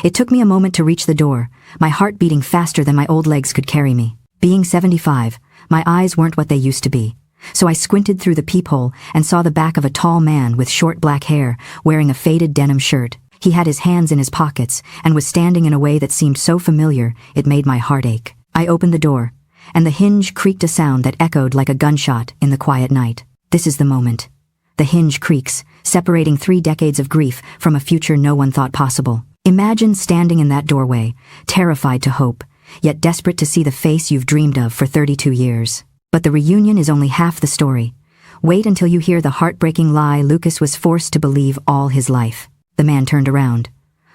It took me a moment to reach the door, my heart beating faster than my old legs could carry me. Being 75, my eyes weren't what they used to be. So I squinted through the peephole and saw the back of a tall man with short black hair, wearing a faded denim shirt. He had his hands in his pockets and was standing in a way that seemed so familiar it made my heart ache. I opened the door, and the hinge creaked a sound that echoed like a gunshot in the quiet night. This is the moment. The hinge creaks, separating 3 decades of grief from a future no one thought possible. Imagine standing in that doorway, terrified to hope, yet desperate to see the face you've dreamed of for 32 years. But the reunion is only half the story. Wait until you hear the heartbreaking lie Lucas was forced to believe all his life. The man turned around.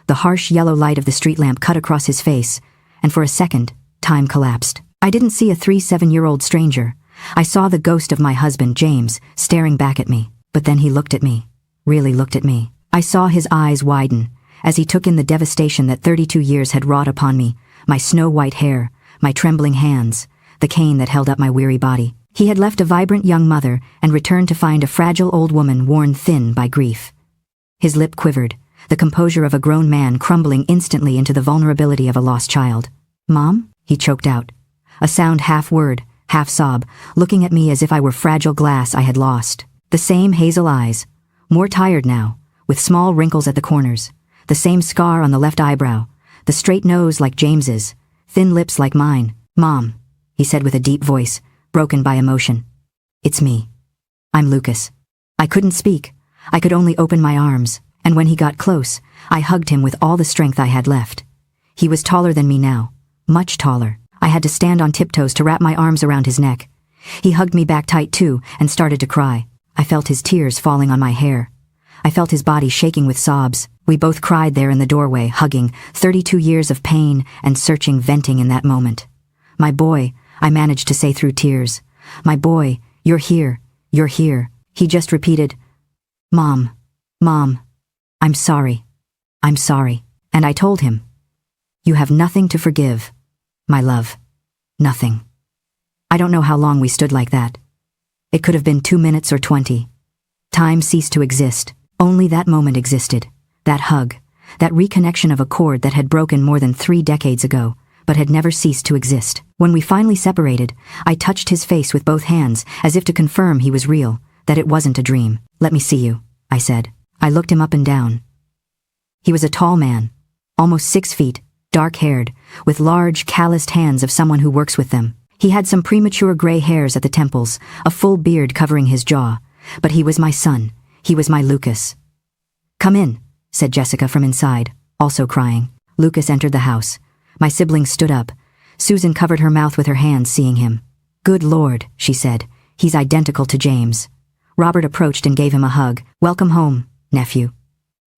The harsh yellow light of the street lamp cut across his face, and for a second, time collapsed. I didn't see a 7-year-old stranger. I saw the ghost of my husband, James, staring back at me. But then he looked at me. Really looked at me. I saw his eyes widen, as he took in the devastation that 32 years had wrought upon me, my snow-white hair, my trembling hands, the cane that held up my weary body. He had left a vibrant young mother and returned to find a fragile old woman worn thin by grief. His lip quivered, the composure of a grown man crumbling instantly into the vulnerability of a lost child. "Mom?" he choked out. A sound half word, half sob, looking at me as if I were fragile glass I had lost. The same hazel eyes, more tired now, with small wrinkles at the corners. The same scar on the left eyebrow, the straight nose like James's, thin lips like mine. "Mom," he said with a deep voice, broken by emotion. "It's me. I'm Lucas." I couldn't speak. I could only open my arms, and when he got close, I hugged him with all the strength I had left. He was taller than me now, much taller. I had to stand on tiptoes to wrap my arms around his neck. He hugged me back tight too and started to cry. I felt his tears falling on my hair. I felt his body shaking with sobs. We both cried there in the doorway, hugging, 32 years of pain and searching, venting in that moment. "My boy," I managed to say through tears. "My boy, you're here, you're here." He just repeated, "Mom, Mom, I'm sorry, I'm sorry." And I told him, "You have nothing to forgive, my love, nothing." I don't know how long we stood like that. It could have been 2 minutes or 20. Time ceased to exist. Only that moment existed. That hug, that reconnection of a cord that had broken more than 3 decades ago, but had never ceased to exist. When we finally separated, I touched his face with both hands, as if to confirm he was real, that it wasn't a dream. "Let me see you," I said. I looked him up and down. He was a tall man, almost 6 feet, dark-haired, with large, calloused hands of someone who works with them. He had some premature gray hairs at the temples, a full beard covering his jaw, but he was my son. He was my Lucas. "Come in," said Jessica from inside, also crying. Lucas entered the house. My siblings stood up. Susan covered her mouth with her hands, seeing him. "Good Lord," she said. "He's identical to James." Robert approached and gave him a hug. "Welcome home, nephew."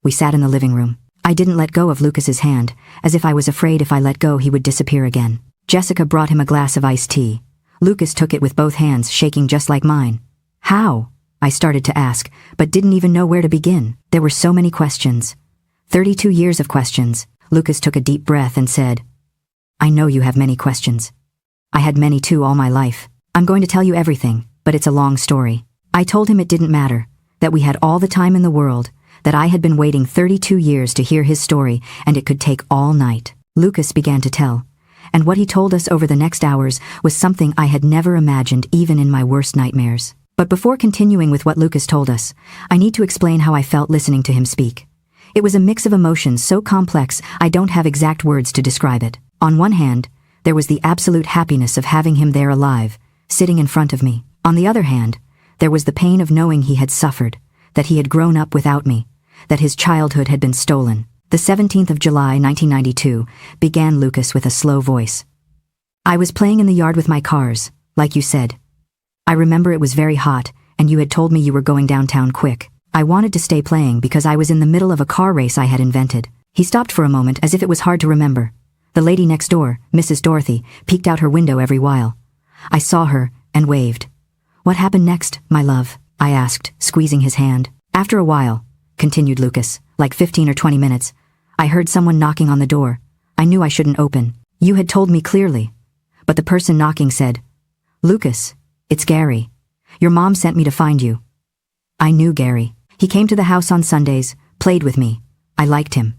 We sat in the living room. I didn't let go of Lucas's hand, as if I was afraid if I let go he would disappear again. Jessica brought him a glass of iced tea. Lucas took it with both hands, shaking just like mine. "How?" I started to ask, but didn't even know where to begin. There were so many questions. 32 years of questions. Lucas took a deep breath and said, "I know you have many questions. I had many too all my life. I'm going to tell you everything, but it's a long story." I told him it didn't matter, that we had all the time in the world, that I had been waiting 32 years to hear his story, and it could take all night. Lucas began to tell, and what he told us over the next hours was something I had never imagined even in my worst nightmares. But before continuing with what Lucas told us, I need to explain how I felt listening to him speak. It was a mix of emotions so complex I don't have exact words to describe it. On one hand, there was the absolute happiness of having him there alive, sitting in front of me. On the other hand, there was the pain of knowing he had suffered, that he had grown up without me, that his childhood had been stolen. The 17th of July, 1992, began Lucas with a slow voice. "I was playing in the yard with my cars, like you said. I remember it was very hot, and you had told me you were going downtown quick. I wanted to stay playing because I was in the middle of a car race I had invented. He stopped for a moment as if it was hard to remember. The lady next door, Mrs. Dorothy, peeked out her window every while. I saw her and waved. What happened next, my love? I asked, squeezing his hand. After a while, continued Lucas, like 15 or 20 minutes, I heard someone knocking on the door. I knew I shouldn't open. You had told me clearly. But the person knocking said, Lucas, it's Gary. Your mom sent me to find you. I knew Gary. He came to the house on Sundays, played with me. I liked him.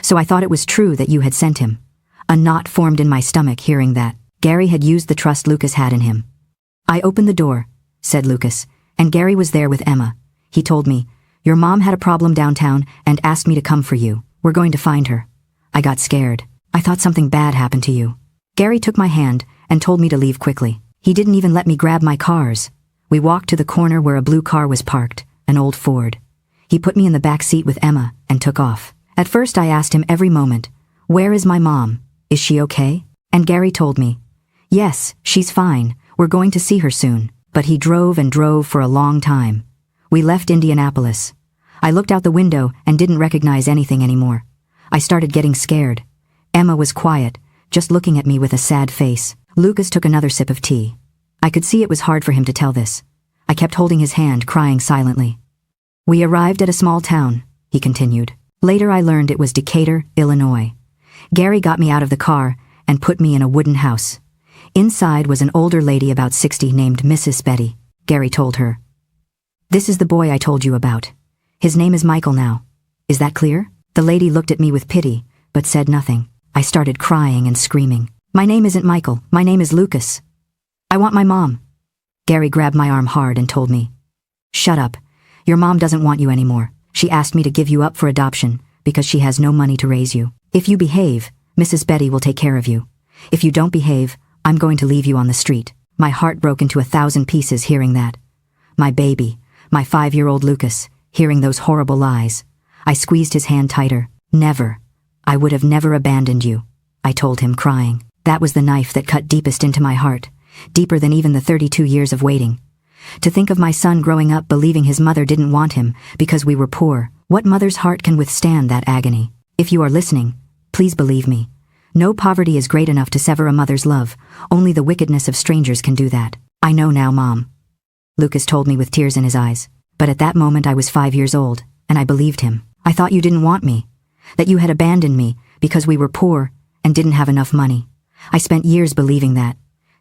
So I thought it was true that you had sent him. A knot formed in my stomach hearing that. Gary had used the trust Lucas had in him. I opened the door, said Lucas, and Gary was there with Emma. He told me, your mom had a problem downtown and asked me to come for you. We're going to find her. I got scared. I thought something bad happened to you. Gary took my hand and told me to leave quickly. He didn't even let me grab my cars. We walked to the corner where a blue car was parked, an old Ford. He put me in the back seat with Emma and took off. At first I asked him every moment, where is my mom? Is she okay? And Gary told me, yes, she's fine. We're going to see her soon. But he drove and drove for a long time. We left Indianapolis. I looked out the window and didn't recognize anything anymore. I started getting scared. Emma was quiet, just looking at me with a sad face. Lucas took another sip of tea. I could see it was hard for him to tell this. I kept holding his hand, crying silently. We arrived at a small town, he continued. Later I learned it was Decatur, Illinois. Gary got me out of the car and put me in a wooden house. Inside was an older lady about 60 named Mrs. Betty. Gary told her. This is the boy I told you about. His name is Michael now. Is that clear? The lady looked at me with pity, but said nothing. I started crying and screaming. My name isn't Michael, my name is Lucas. I want my mom. Gary grabbed my arm hard and told me. Shut up. Your mom doesn't want you anymore. She asked me to give you up for adoption because she has no money to raise you. If you behave, Mrs. Betty will take care of you. If you don't behave, I'm going to leave you on the street. My heart broke into 1,000 pieces hearing that. My baby, my 5-year-old Lucas, hearing those horrible lies. I squeezed his hand tighter. Never. I would have never abandoned you, I told him, crying. That was the knife that cut deepest into my heart, deeper than even the 32 years of waiting. To think of my son growing up believing his mother didn't want him because we were poor. What mother's heart can withstand that agony? If you are listening, please believe me. No poverty is great enough to sever a mother's love. Only the wickedness of strangers can do that. I know now, Mom. Lucas told me with tears in his eyes. But at that moment I was 5 years old, and I believed him. I thought you didn't want me. That you had abandoned me because we were poor and didn't have enough money. I spent years believing that.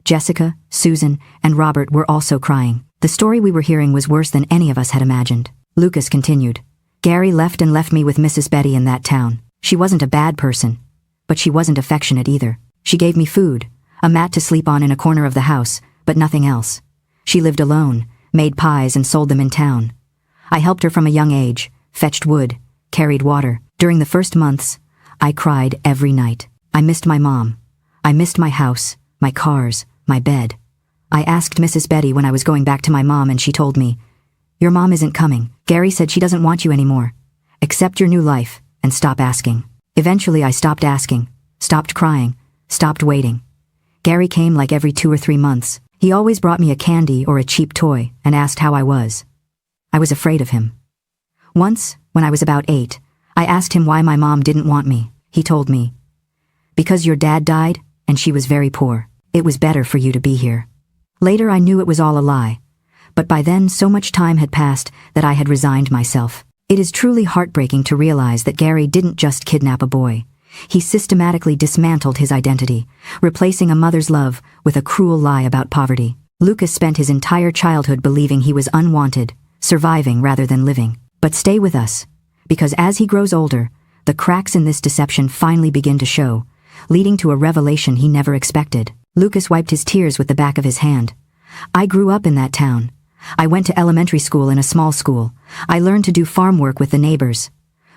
Jessica, Susan, and Robert were also crying. The story we were hearing was worse than any of us had imagined. Lucas continued. Gary left me with Mrs. Betty in that town. She wasn't a bad person. But she wasn't affectionate either. She gave me food, a mat to sleep on in a corner of the house, but nothing else. She lived alone, made pies and sold them in town. I helped her from a young age, fetched wood, carried water. During the first months, I cried every night. I missed my mom. I missed my house, my cars, my bed. I asked Mrs. Betty when I was going back to my mom and she told me, your mom isn't coming. Gary said she doesn't want you anymore. Accept your new life and stop asking. Eventually I stopped asking, stopped crying, stopped waiting. Gary came like every 2 or 3 months. He always brought me a candy or a cheap toy and asked how I was. I was afraid of him. Once, when I was about 8, I asked him why my mom didn't want me. He told me, because your dad died and she was very poor. It was better for you to be here. Later I knew it was all a lie. But by then so much time had passed that I had resigned myself. It is truly heartbreaking to realize that Gary didn't just kidnap a boy. He systematically dismantled his identity, replacing a mother's love with a cruel lie about poverty. Lucas spent his entire childhood believing he was unwanted, surviving rather than living. But stay with us, because as he grows older, the cracks in this deception finally begin to show, leading to a revelation he never expected. Lucas wiped his tears with the back of his hand. I grew up in that town. I went to elementary school in a small school. I learned to do farm work with the neighbors.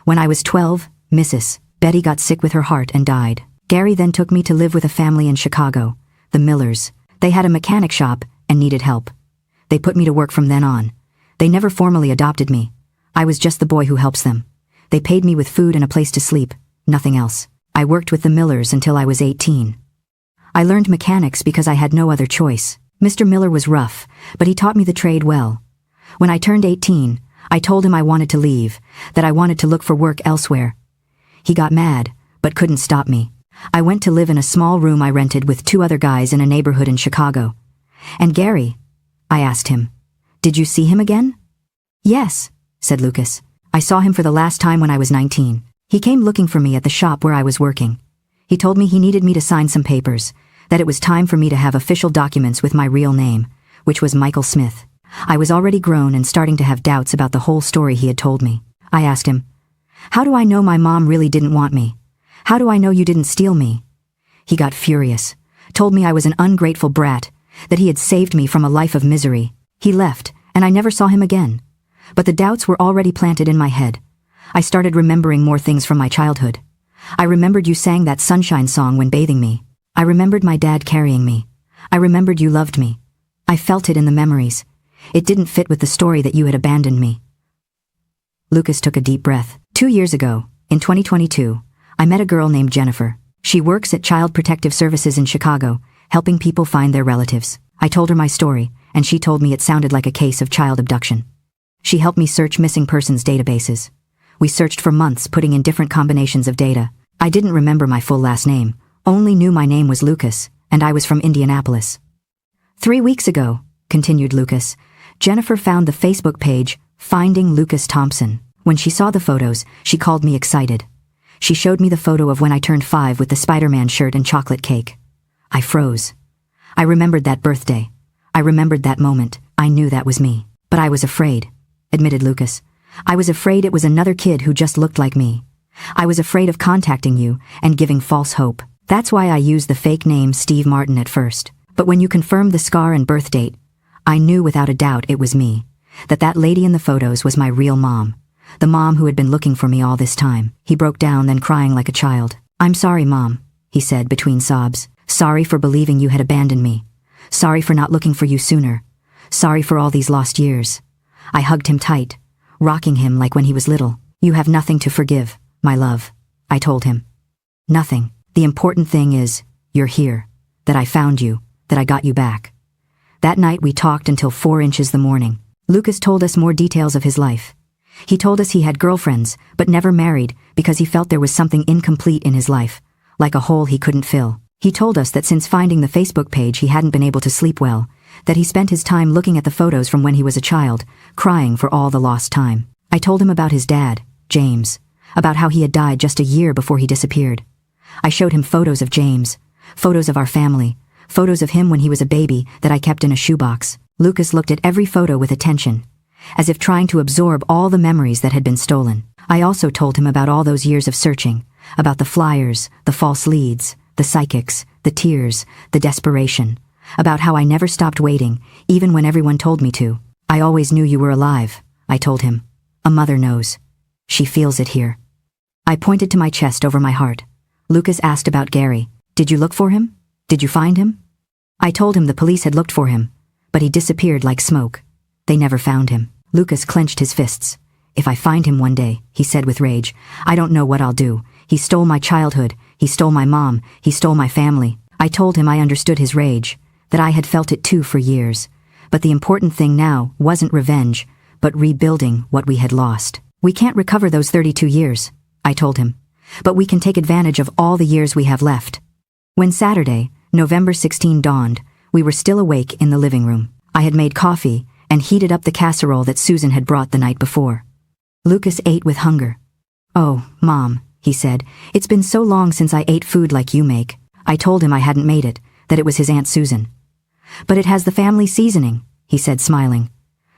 When I was 12, Mrs. Betty got sick with her heart and died. Gary then took me to live with a family in Chicago, the Millers. They had a mechanic shop and needed help. They put me to work from then on. They never formally adopted me. I was just the boy who helps them. They paid me with food and a place to sleep, nothing else. I worked with the Millers until I was 18. I learned mechanics because I had no other choice. Mr. Miller was rough, but he taught me the trade well. When I turned 18, I told him I wanted to leave, that I wanted to look for work elsewhere. He got mad, but couldn't stop me. I went to live in a small room I rented with 2 other guys in a neighborhood in Chicago. And Gary? I asked him. Did you see him again? Yes, said Lucas. I saw him for the last time when I was 19. He came looking for me at the shop where I was working. He told me he needed me to sign some papers, that it was time for me to have official documents with my real name, which was Michael Smith. I was already grown and starting to have doubts about the whole story he had told me. I asked him, "How do I know my mom really didn't want me? How do I know you didn't steal me?" He got furious, told me I was an ungrateful brat, that he had saved me from a life of misery. He left, and I never saw him again. But the doubts were already planted in my head. I started remembering more things from my childhood. I remembered you sang that sunshine song when bathing me. I remembered my dad carrying me. I remembered you loved me. I felt it in the memories. It didn't fit with the story that you had abandoned me. Lucas took a deep breath. 2 years ago, in 2022, I met a girl named Jennifer. She works at Child Protective Services in Chicago, helping people find their relatives. I told her my story, and she told me it sounded like a case of child abduction. She helped me search missing persons databases. We searched for months, putting in different combinations of data. I didn't remember my full last name, only knew my name was Lucas, and I was from Indianapolis. 3 weeks ago, continued Lucas, Jennifer found the Facebook page, Finding Lucas Thompson. When she saw the photos, she called me excited. She showed me the photo of when I turned 5 with the Spider-Man shirt and chocolate cake. I froze. I remembered that birthday. I remembered that moment. I knew that was me. But I was afraid, admitted Lucas. I was afraid it was another kid who just looked like me. I was afraid of contacting you and giving false hope. That's why I used the fake name Steve Martin at first. But when you confirmed the scar and birth date, I knew without a doubt it was me. That lady in the photos was my real mom. The mom who had been looking for me all this time. He broke down, then crying like a child. "I'm sorry, Mom," he said between sobs. "Sorry for believing you had abandoned me. Sorry for not looking for you sooner. Sorry for all these lost years." I hugged him tight, rocking him like when he was little. "You have nothing to forgive, my love," I told him. "Nothing. The important thing is, you're here. That I found you. That I got you back." That night we talked until 4 inches the morning. Lucas told us more details of his life. He told us he had girlfriends, but never married because he felt there was something incomplete in his life, like a hole he couldn't fill. He told us that since finding the Facebook page he hadn't been able to sleep well, that he spent his time looking at the photos from when he was a child, crying for all the lost time. I told him about his dad, James, about how he had died just a year before he disappeared. I showed him photos of James, photos of our family, photos of him when he was a baby that I kept in a shoebox. Lucas looked at every photo with attention, as if trying to absorb all the memories that had been stolen. I also told him about all those years of searching, about the flyers, the false leads, the psychics, the tears, the desperation, about how I never stopped waiting, even when everyone told me to. "I always knew you were alive," I told him. "A mother knows. She feels it here." I pointed to my chest over my heart. Lucas asked about Gary. "Did you look for him? Did you find him?" I told him the police had looked for him, but he disappeared like smoke. They never found him. Lucas clenched his fists. "If I find him one day," he said with rage, "I don't know what I'll do. He stole my childhood. He stole my mom. He stole my family." I told him I understood his rage, that I had felt it too for years. But the important thing now wasn't revenge, but rebuilding what we had lost. "We can't recover those 32 years, I told him. "But we can take advantage of all the years we have left." When Saturday, November 16 dawned, we were still awake in the living room. I had made coffee and heated up the casserole that Susan had brought the night before. Lucas ate with hunger. "Oh, Mom," he said, "it's been so long since I ate food like you make." I told him I hadn't made it, that it was his Aunt Susan. "But it has the family seasoning," he said, smiling.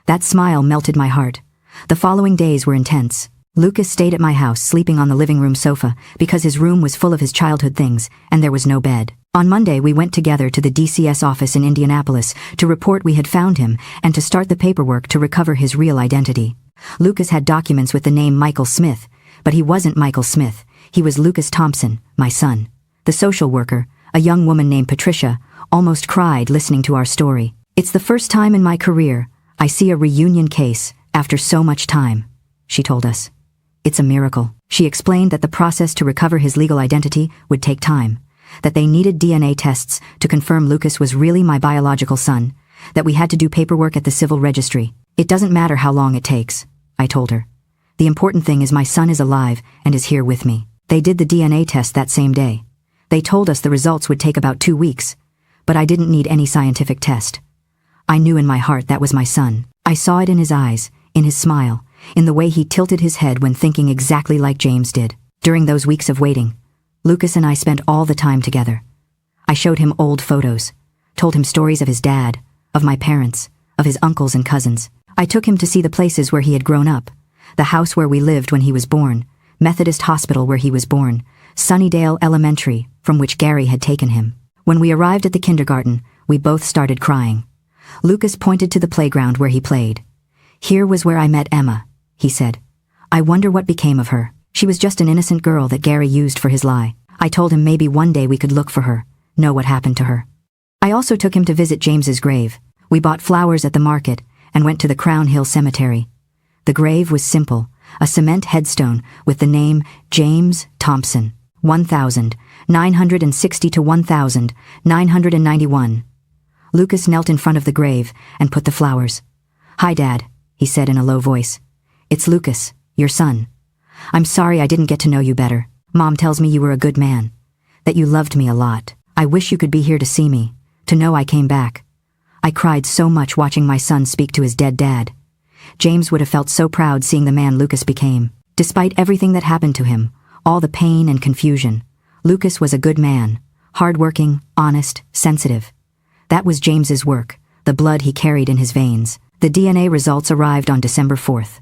That smile melted my heart. The following days were intense. Lucas stayed at my house, sleeping on the living room sofa, because his room was full of his childhood things, and there was no bed. On Monday we went together to the DCS office in Indianapolis to report we had found him and to start the paperwork to recover his real identity. Lucas had documents with the name Michael Smith, but he wasn't Michael Smith. He was Lucas Thompson, my son. The social worker, a young woman named Patricia, almost cried listening to our story. "It's the first time in my career I see a reunion case after so much time," she told us. "It's a miracle." She explained that the process to recover his legal identity would take time, that they needed DNA tests to confirm Lucas was really my biological son, that we had to do paperwork at the civil registry. "It doesn't matter how long it takes," I told her. "The important thing is my son is alive and is here with me." They did the DNA test that same day. They told us the results would take about 2 weeks, but I didn't need any scientific test. I knew in my heart that was my son. I saw it in his eyes, in his smile, in the way he tilted his head when thinking exactly like James did. During those weeks of waiting, Lucas and I spent all the time together. I showed him old photos, told him stories of his dad, of my parents, of his uncles and cousins. I took him to see the places where he had grown up, the house where we lived when he was born, Methodist Hospital where he was born, Sunnydale Elementary, from which Gary had taken him. When we arrived at the kindergarten, we both started crying. Lucas pointed to the playground where he played. "Here was where I met Emma," he said. "I wonder what became of her. She was just an innocent girl that Gary used for his lie." I told him maybe one day we could look for her, know what happened to her. I also took him to visit James's grave. We bought flowers at the market and went to the Crown Hill Cemetery. The grave was simple, a cement headstone with the name James Thompson, 1960 to 1991. Lucas knelt in front of the grave and put the flowers. "Hi, Dad," he said in a low voice. "It's Lucas, your son. I'm sorry I didn't get to know you better. Mom tells me you were a good man, that you loved me a lot. I wish you could be here to see me, to know I came back." I cried so much watching my son speak to his dead dad. James would have felt so proud seeing the man Lucas became. Despite everything that happened to him, all the pain and confusion, Lucas was a good man, hardworking, honest, sensitive. That was James's work, the blood he carried in his veins. The DNA results arrived on December 4th.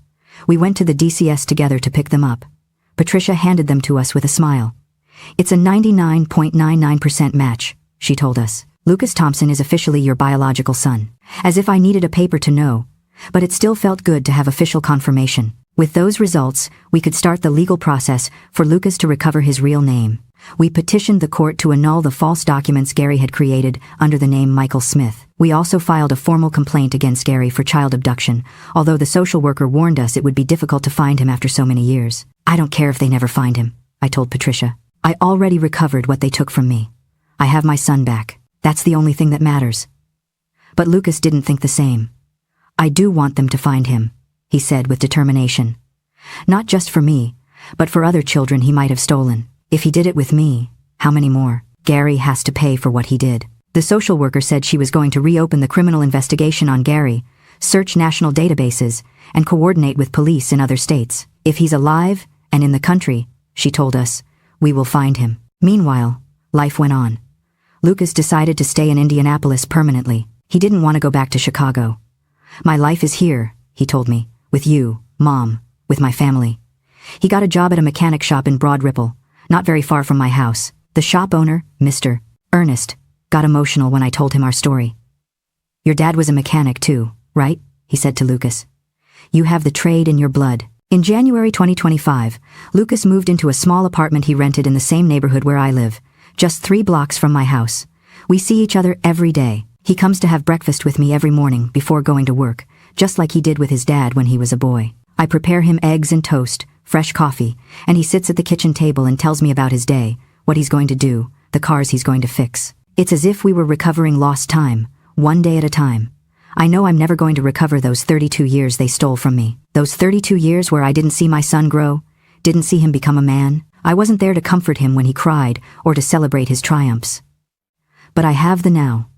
We went to the DCS together to pick them up. Patricia handed them to us with a smile. "It's a 99.99% match," she told us. "Lucas Thompson is officially your biological son." As if I needed a paper to know, but it still felt good to have official confirmation. With those results, we could start the legal process for Lucas to recover his real name. We petitioned the court to annul the false documents Gary had created under the name Michael Smith. We also filed a formal complaint against Gary for child abduction, although the social worker warned us it would be difficult to find him after so many years. "I don't care if they never find him," I told Patricia. "I already recovered what they took from me. I have my son back. That's the only thing that matters." But Lucas didn't think the same. "I do want them to find him," he said with determination. "Not just for me, but for other children he might have stolen. If he did it with me, how many more? Gary has to pay for what he did." The social worker said she was going to reopen the criminal investigation on Gary, search national databases, and coordinate with police in other states. "If he's alive and in the country," she told us, "we will find him." Meanwhile, life went on. Lucas decided to stay in Indianapolis permanently. He didn't want to go back to Chicago. "My life is here," he told me, "with you, Mom, with my family." He got a job at a mechanic shop in Broad Ripple, not very far from my house. The shop owner, Mr. Ernest, got emotional when I told him our story. "Your dad was a mechanic too, right?" he said to Lucas. "You have the trade in your blood." In January 2025, Lucas moved into a small apartment he rented in the same neighborhood where I live, just 3 blocks from my house. We see each other every day. He comes to have breakfast with me every morning before going to work, just like he did with his dad when he was a boy. I prepare him eggs and toast, fresh coffee, and he sits at the kitchen table and tells me about his day, what he's going to do, the cars he's going to fix. It's as if we were recovering lost time, one day at a time. I know I'm never going to recover those 32 years they stole from me. Those 32 years where I didn't see my son grow, didn't see him become a man. I wasn't there to comfort him when he cried or to celebrate his triumphs. But I have the now.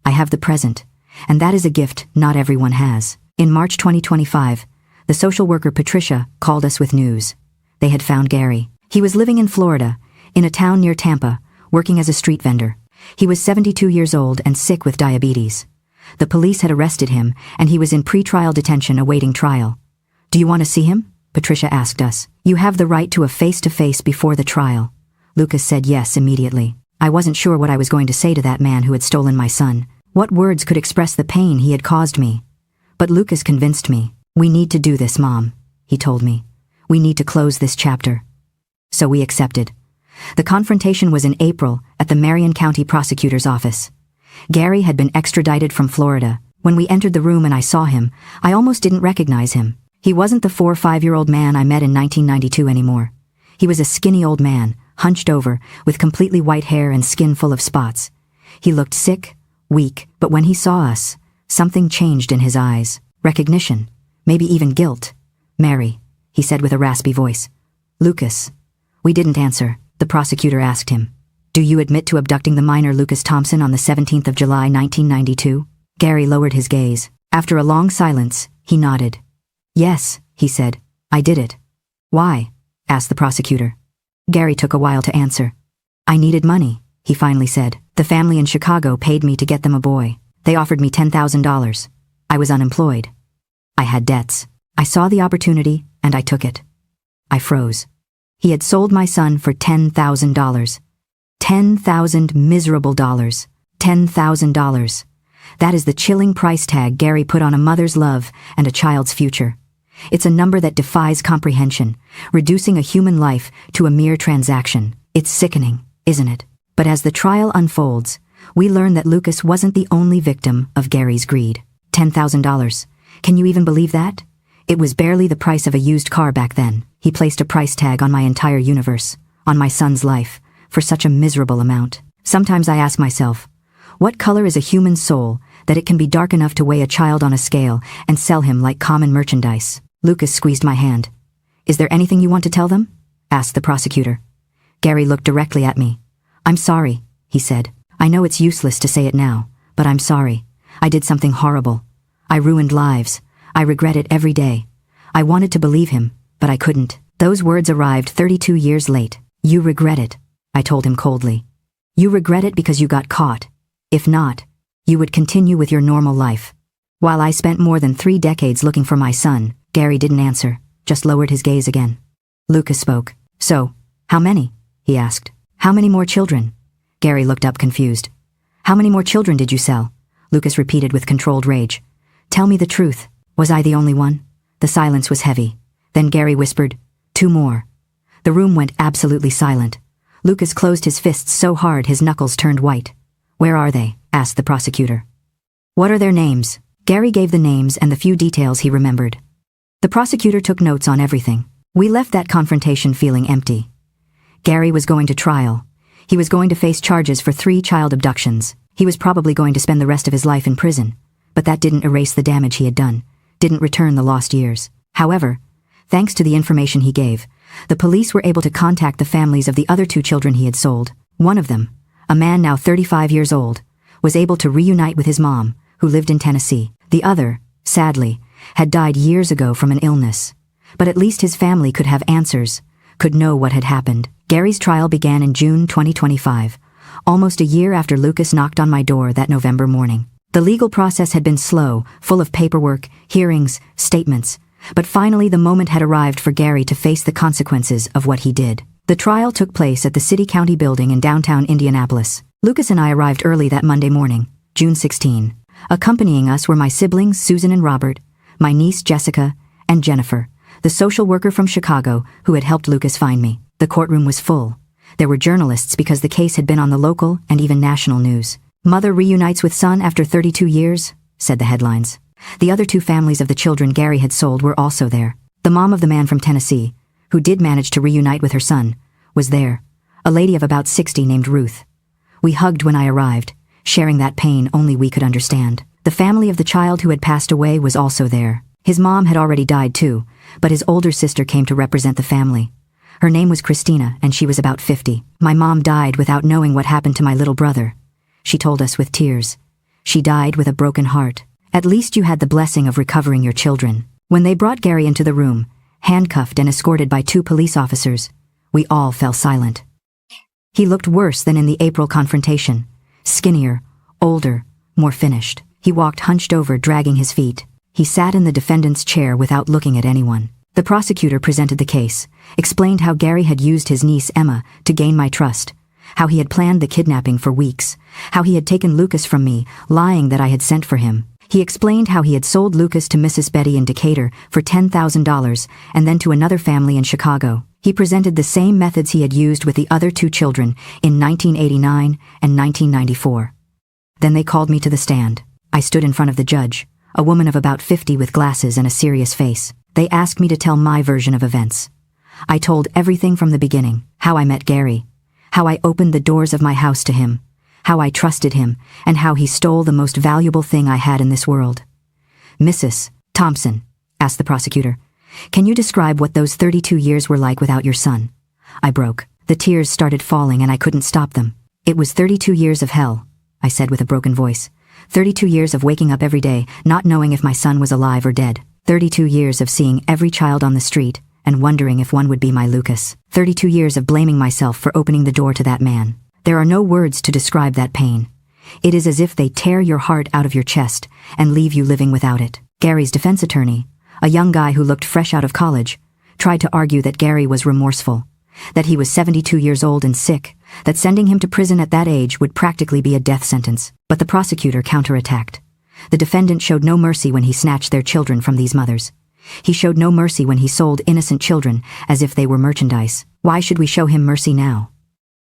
I have the present, and that is a gift not everyone has. In March 2025, the social worker Patricia called us with news. They had found Gary. He was living in Florida, in a town near Tampa, working as a street vendor. He was 72 years old and sick with diabetes. The police had arrested him, and he was in pre-trial detention awaiting trial. "Do you want to see him?" Patricia asked us. "You have the right to a face-to-face before the trial." Lucas said yes immediately. I wasn't sure what I was going to say to that man who had stolen my son. What words could express the pain he had caused me? But Lucas convinced me. "We need to do this, Mom," he told me. "We need to close this chapter." So we accepted. The confrontation was in April at the Marion County Prosecutor's Office. Gary had been extradited from Florida. When we entered the room and I saw him, I almost didn't recognize him. He wasn't the 4 or 5-year-old man I met in 1992 anymore. He was a skinny old man, hunched over, with completely white hair and skin full of spots. He looked sick, weak, but when he saw us, something changed in his eyes. Recognition, maybe even guilt. "Mary," he said with a raspy voice. "Lucas, We didn't answer. The prosecutor asked him, "Do you admit to abducting the minor Lucas Thompson on the 17th of July, 1992? Gary lowered his gaze. After a long silence, he nodded. "Yes," he said, "I did it." "Why?" asked the prosecutor. Gary took a while to answer. "I needed money," he finally said. "The family in Chicago paid me to get them a boy. They offered me $10,000. I was unemployed. I had debts. I saw the opportunity, and I took it." I froze. He had sold my son for $10,000. 10,000 miserable dollars. $10,000. That is the chilling price tag Gary put on a mother's love and a child's future. It's a number that defies comprehension, reducing a human life to a mere transaction. It's sickening, isn't it? But as the trial unfolds, we learn that Lucas wasn't the only victim of Gary's greed. $10,000. Can you even believe that? It was barely the price of a used car back then. He placed a price tag on my entire universe, on my son's life, for such a miserable amount. Sometimes I ask myself, what color is a human soul that it can be dark enough to weigh a child on a scale and sell him like common merchandise? Lucas squeezed my hand. "Is there anything you want to tell them?" asked the prosecutor. Gary looked directly at me. "I'm sorry," he said. "I know it's useless to say it now, but I'm sorry. I did something horrible. I ruined lives. I regret it every day. I wanted to believe him, but I couldn't." Those words arrived 32 years late. "You regret it," I told him coldly. "You regret it because you got caught. If not, you would continue with your normal life." While I spent more than 3 decades looking for my son, Gary didn't answer, just lowered his gaze again. Lucas spoke. "So, how many?" he asked. "How many more children?" Gary looked up confused. "How many more children did you sell?" Lucas repeated with controlled rage. "Tell me the truth. Was I the only one?" The silence was heavy. Then Gary whispered, "2 more." The room went absolutely silent. Lucas closed his fists so hard his knuckles turned white. "Where are they?" asked the prosecutor. "What are their names?" Gary gave the names and the few details he remembered. The prosecutor took notes on everything. We left that confrontation feeling empty. Gary was going to trial. He was going to face charges for 3 child abductions. He was probably going to spend the rest of his life in prison. But that didn't erase the damage he had done, didn't return the lost years. However, thanks to the information he gave, the police were able to contact the families of the other 2 children he had sold. One of them, a man now 35 years old, was able to reunite with his mom, who lived in Tennessee. The other, sadly, had died years ago from an illness. But at least his family could have answers, could know what had happened. Gary's trial began in June 2025, almost a year after Lucas knocked on my door that November morning. The legal process had been slow, full of paperwork, hearings, statements, but finally the moment had arrived for Gary to face the consequences of what he did. The trial took place at the City-County building in downtown Indianapolis. Lucas and I arrived early that Monday morning, June 16. Accompanying us were my siblings Susan and Robert, my niece Jessica, and Jennifer, the social worker from Chicago who had helped Lucas find me. The courtroom was full. There were journalists because the case had been on the local and even national news. "Mother reunites with son after 32 years, said the headlines. The other 2 families of the children Gary had sold were also there. The mom of the man from Tennessee, who did manage to reunite with her son, was there, a lady of about 60 named Ruth. We hugged when I arrived, sharing that pain only we could understand. The family of the child who had passed away was also there. His mom had already died too, but his older sister came to represent the family. Her name was Christina, and she was about 50. My mom died without knowing what happened to my little brother. She told us with tears. She died with a broken heart. At least you had the blessing of recovering your children. When they brought Gary into the room, handcuffed and escorted by 2 police officers, we all fell silent. He looked worse than in the April confrontation. Skinnier, older, more finished. He walked hunched over, dragging his feet. He sat in the defendant's chair without looking at anyone. The prosecutor presented the case, explained how Gary had used his niece Emma to gain my trust, how he had planned the kidnapping for weeks, how he had taken Lucas from me, lying that I had sent for him. He explained how he had sold Lucas to Mrs. Betty in Decatur for $10,000 and then to another family in Chicago. He presented the same methods he had used with the other 2 children in 1989 and 1994. Then they called me to the stand. I stood in front of the judge, a woman of about 50 with glasses and a serious face. They asked me to tell my version of events. I told everything from the beginning, how I met Gary, how I opened the doors of my house to him, how I trusted him, and how he stole the most valuable thing I had in this world. "Mrs. Thompson," asked the prosecutor, "can you describe what those 32 years were like without your son? I broke. The tears started falling and I couldn't stop them. It was 32 years of hell, I said with a broken voice. 32 years of waking up every day, not knowing if my son was alive or dead. 32 years of seeing every child on the street and wondering if one would be my Lucas. 32 years of blaming myself for opening the door to that man. There are no words to describe that pain. It is as if they tear your heart out of your chest and leave you living without it. Gary's defense attorney, a young guy who looked fresh out of college, tried to argue that Gary was remorseful, that he was 72 years old and sick, that sending him to prison at that age would practically be a death sentence. But the prosecutor counterattacked. The defendant showed no mercy when he snatched their children from these mothers. He showed no mercy when he sold innocent children as if they were merchandise. Why should we show him mercy now?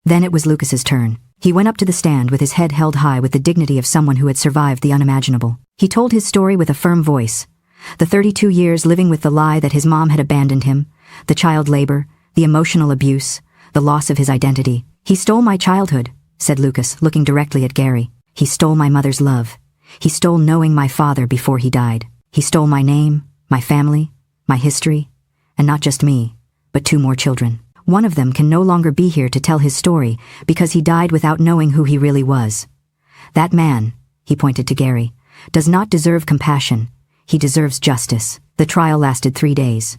Then it was Lucas's turn. He went up to the stand with his head held high with the dignity of someone who had survived the unimaginable. He told his story with a firm voice. The 32 years living with the lie that his mom had abandoned him, the child labor, the emotional abuse, the loss of his identity. He stole my childhood, said Lucas, looking directly at Gary. He stole my mother's love. He stole knowing my father before he died. He stole my name, my family, my history, and not just me, but 2 more children. One of them can no longer be here to tell his story because he died without knowing who he really was. That man, he pointed to Gary, does not deserve compassion. He deserves justice. The trial lasted 3 days.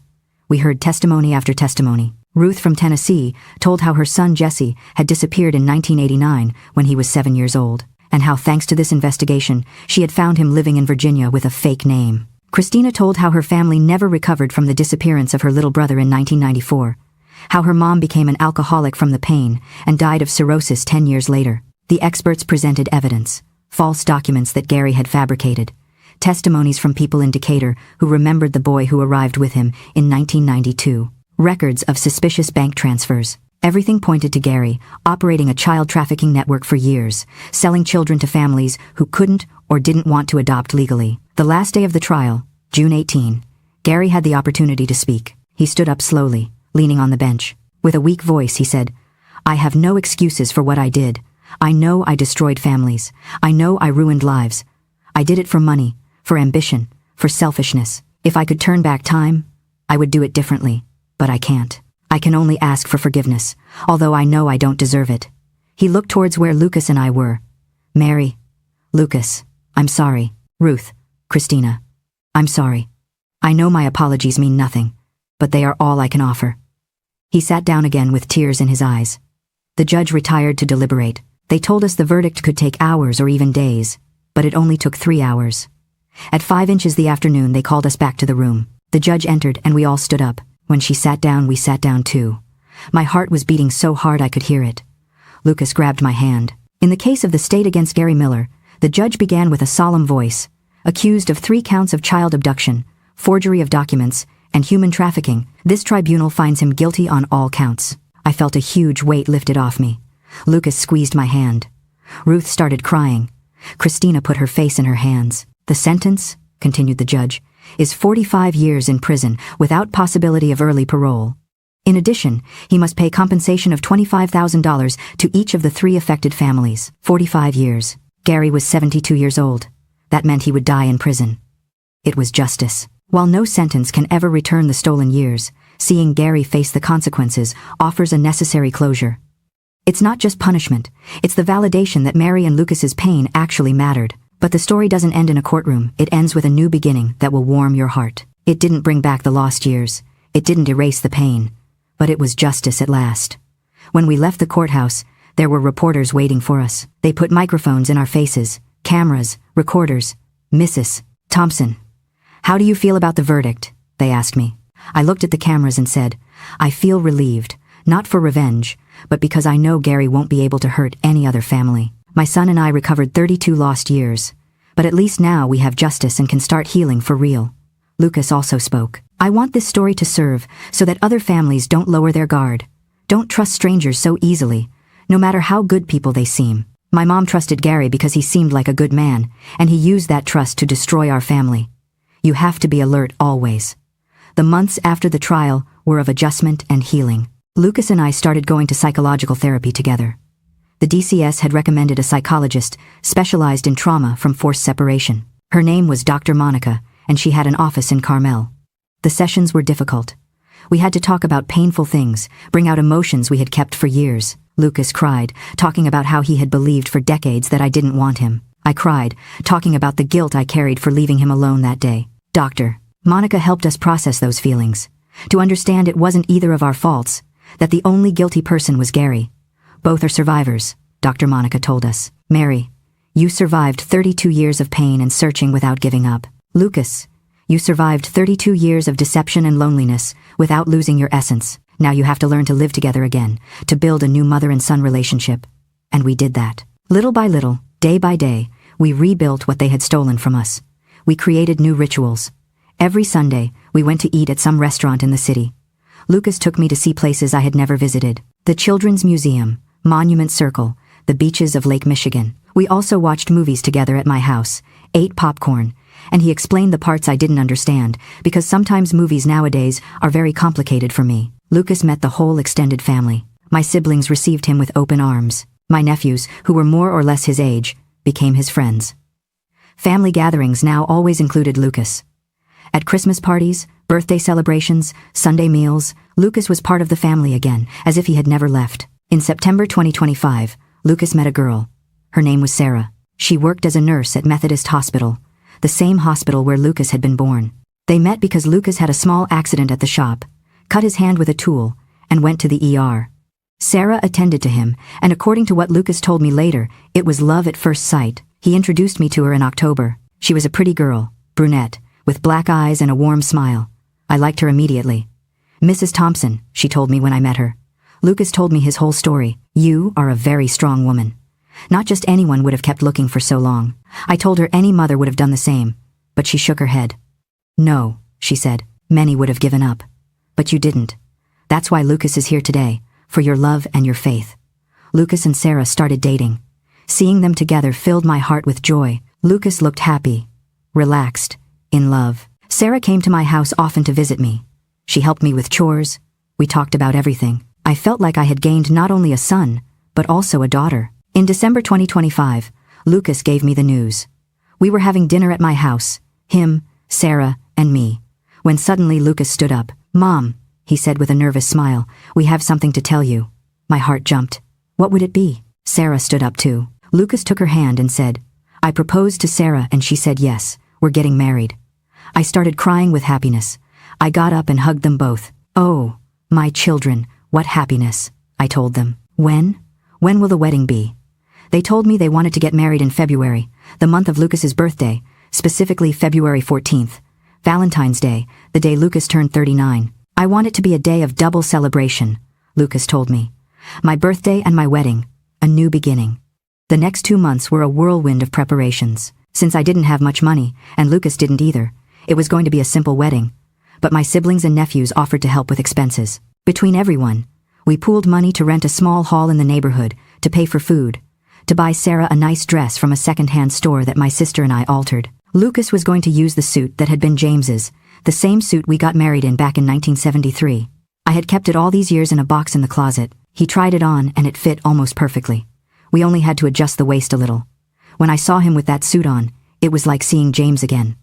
We heard testimony after testimony. Ruth from Tennessee told how her son Jesse had disappeared in 1989 when he was 7 years old, and how thanks to this investigation, she had found him living in Virginia with a fake name. Christina told how her family never recovered from the disappearance of her little brother in 1994, how her mom became an alcoholic from the pain and died of cirrhosis 10 years later. The experts presented evidence, false documents that Gary had fabricated, testimonies from people in Decatur who remembered the boy who arrived with him in 1992, records of suspicious bank transfers. Everything pointed to Gary, operating a child trafficking network for years, selling children to families who couldn't or didn't want to adopt legally. The last day of the trial, June 18, Gary had the opportunity to speak. He stood up slowly, leaning on the bench. With a weak voice, he said, "I have no excuses for what I did. I know I destroyed families. I know I ruined lives. I did it for money, for ambition, for selfishness. If I could turn back time, I would do it differently, but I can't. I can only ask for forgiveness, although I know I don't deserve it." He looked towards where Lucas and I were. Mary, Lucas, I'm sorry. Ruth, Christina, I'm sorry. I know my apologies mean nothing, but they are all I can offer. He sat down again with tears in his eyes. The judge retired to deliberate. They told us the verdict could take hours or even days, but it only took 3 hours. At 5 inches the afternoon, they called us back to the room. The judge entered and we all stood up. When she sat down, we sat down too. My heart was beating so hard I could hear it. Lucas grabbed my hand. In the case of the state against Gary Miller, the judge began with a solemn voice. Accused of 3 counts of child abduction, forgery of documents, and human trafficking, this tribunal finds him guilty on all counts. I felt a huge weight lifted off me. Lucas squeezed my hand. Ruth started crying. Christina put her face in her hands. The sentence, continued the judge, is 45 years in prison without possibility of early parole. In addition, he must pay compensation of $25,000 to each of the 3 affected families. 45 years. Gary was 72 years old. That meant he would die in prison. It was justice. While no sentence can ever return the stolen years, seeing Gary face the consequences offers a necessary closure. It's not just punishment, it's the validation that Mary and Lucas's pain actually mattered. But the story doesn't end in a courtroom, it ends with a new beginning that will warm your heart. It didn't bring back the lost years, it didn't erase the pain, but it was justice at last. When we left the courthouse, there were reporters waiting for us. They put microphones in our faces, cameras, recorders. "Mrs. Thompson, how do you feel about the verdict?" they asked me. I looked at the cameras and said, "I feel relieved, not for revenge, but because I know Gary won't be able to hurt any other family. My son and I recovered 32 lost years, but at least now we have justice and can start healing for real." Lucas also spoke. "I want this story to serve so that other families don't lower their guard. Don't trust strangers so easily, no matter how good people they seem. My mom trusted Gary because he seemed like a good man, and he used that trust to destroy our family. You have to be alert always." The months after the trial were of adjustment and healing. Lucas and I started going to psychological therapy together. The DCS had recommended a psychologist specialized in trauma from forced separation. Her name was Dr. Monica, and she had an office in Carmel. The sessions were difficult. We had to talk about painful things, bring out emotions we had kept for years. Lucas cried, talking about how he had believed for decades that I didn't want him. I cried, talking about the guilt I carried for leaving him alone that day. Dr. Monica helped us process those feelings. To understand it wasn't either of our faults, that the only guilty person was Gary. Both are survivors, Dr. Monica told us. Mary, you survived 32 years of pain and searching without giving up. Lucas, you survived 32 years of deception and loneliness without losing your essence. Now you have to learn to live together again, to build a new mother and son relationship. And we did that. Little by little, day by day, we rebuilt what they had stolen from us. We created new rituals. Every Sunday, we went to eat at some restaurant in the city. Lucas took me to see places I had never visited. The Children's Museum, Monument Circle, the beaches of Lake Michigan. We also watched movies together at my house, ate popcorn, and he explained the parts I didn't understand, because sometimes movies nowadays are very complicated for me. Lucas met the whole extended family. My siblings received him with open arms. My nephews, who were more or less his age, became his friends. Family gatherings now always included Lucas. At Christmas parties, birthday celebrations, Sunday meals, Lucas was part of the family again, as if he had never left. In September 2025, Lucas met a girl. Her name was Sarah. She worked as a nurse at Methodist Hospital, the same hospital where Lucas had been born. They met because Lucas had a small accident at the shop, cut his hand with a tool, and went to the ER. Sarah attended to him, and according to what Lucas told me later, it was love at first sight. He introduced me to her in October. She was a pretty girl, brunette, with black eyes and a warm smile. I liked her immediately. Mrs. Thompson, she told me when I met her. Lucas told me his whole story. You are a very strong woman. Not just anyone would have kept looking for so long. I told her any mother would have done the same, but she shook her head. No, she said, many would have given up. But you didn't. That's why Lucas is here today, for your love and your faith. Lucas and Sarah started dating. Seeing them together filled my heart with joy. Lucas looked happy, relaxed, in love. Sarah came to my house often to visit me. She helped me with chores. We talked about everything. I felt like I had gained not only a son, but also a daughter. In December 2025, Lucas gave me the news. We were having dinner at my house, him, Sarah, and me, when suddenly Lucas stood up. Mom, he said with a nervous smile, we have something to tell you. My heart jumped. What would it be? Sarah stood up too. Lucas took her hand and said, I proposed to Sarah and she said yes, we're getting married. I started crying with happiness. I got up and hugged them both. Oh, my children, what happiness, I told them. When will the wedding be? They told me they wanted to get married in February, the month of Lucas's birthday, specifically February 14th, Valentine's Day, the day Lucas turned 39. I want it to be a day of double celebration, Lucas told me. My birthday and my wedding, a new beginning. The next 2 months were a whirlwind of preparations. Since I didn't have much money, and Lucas didn't either, it was going to be a simple wedding. But my siblings and nephews offered to help with expenses. Between everyone, we pooled money to rent a small hall in the neighborhood, to pay for food, to buy Sarah a nice dress from a second-hand store that my sister and I altered. Lucas was going to use the suit that had been James's, the same suit we got married in back in 1973. I had kept it all these years in a box in the closet. He tried it on and it fit almost perfectly. We only had to adjust the waist a little. When I saw him with that suit on, it was like seeing James again.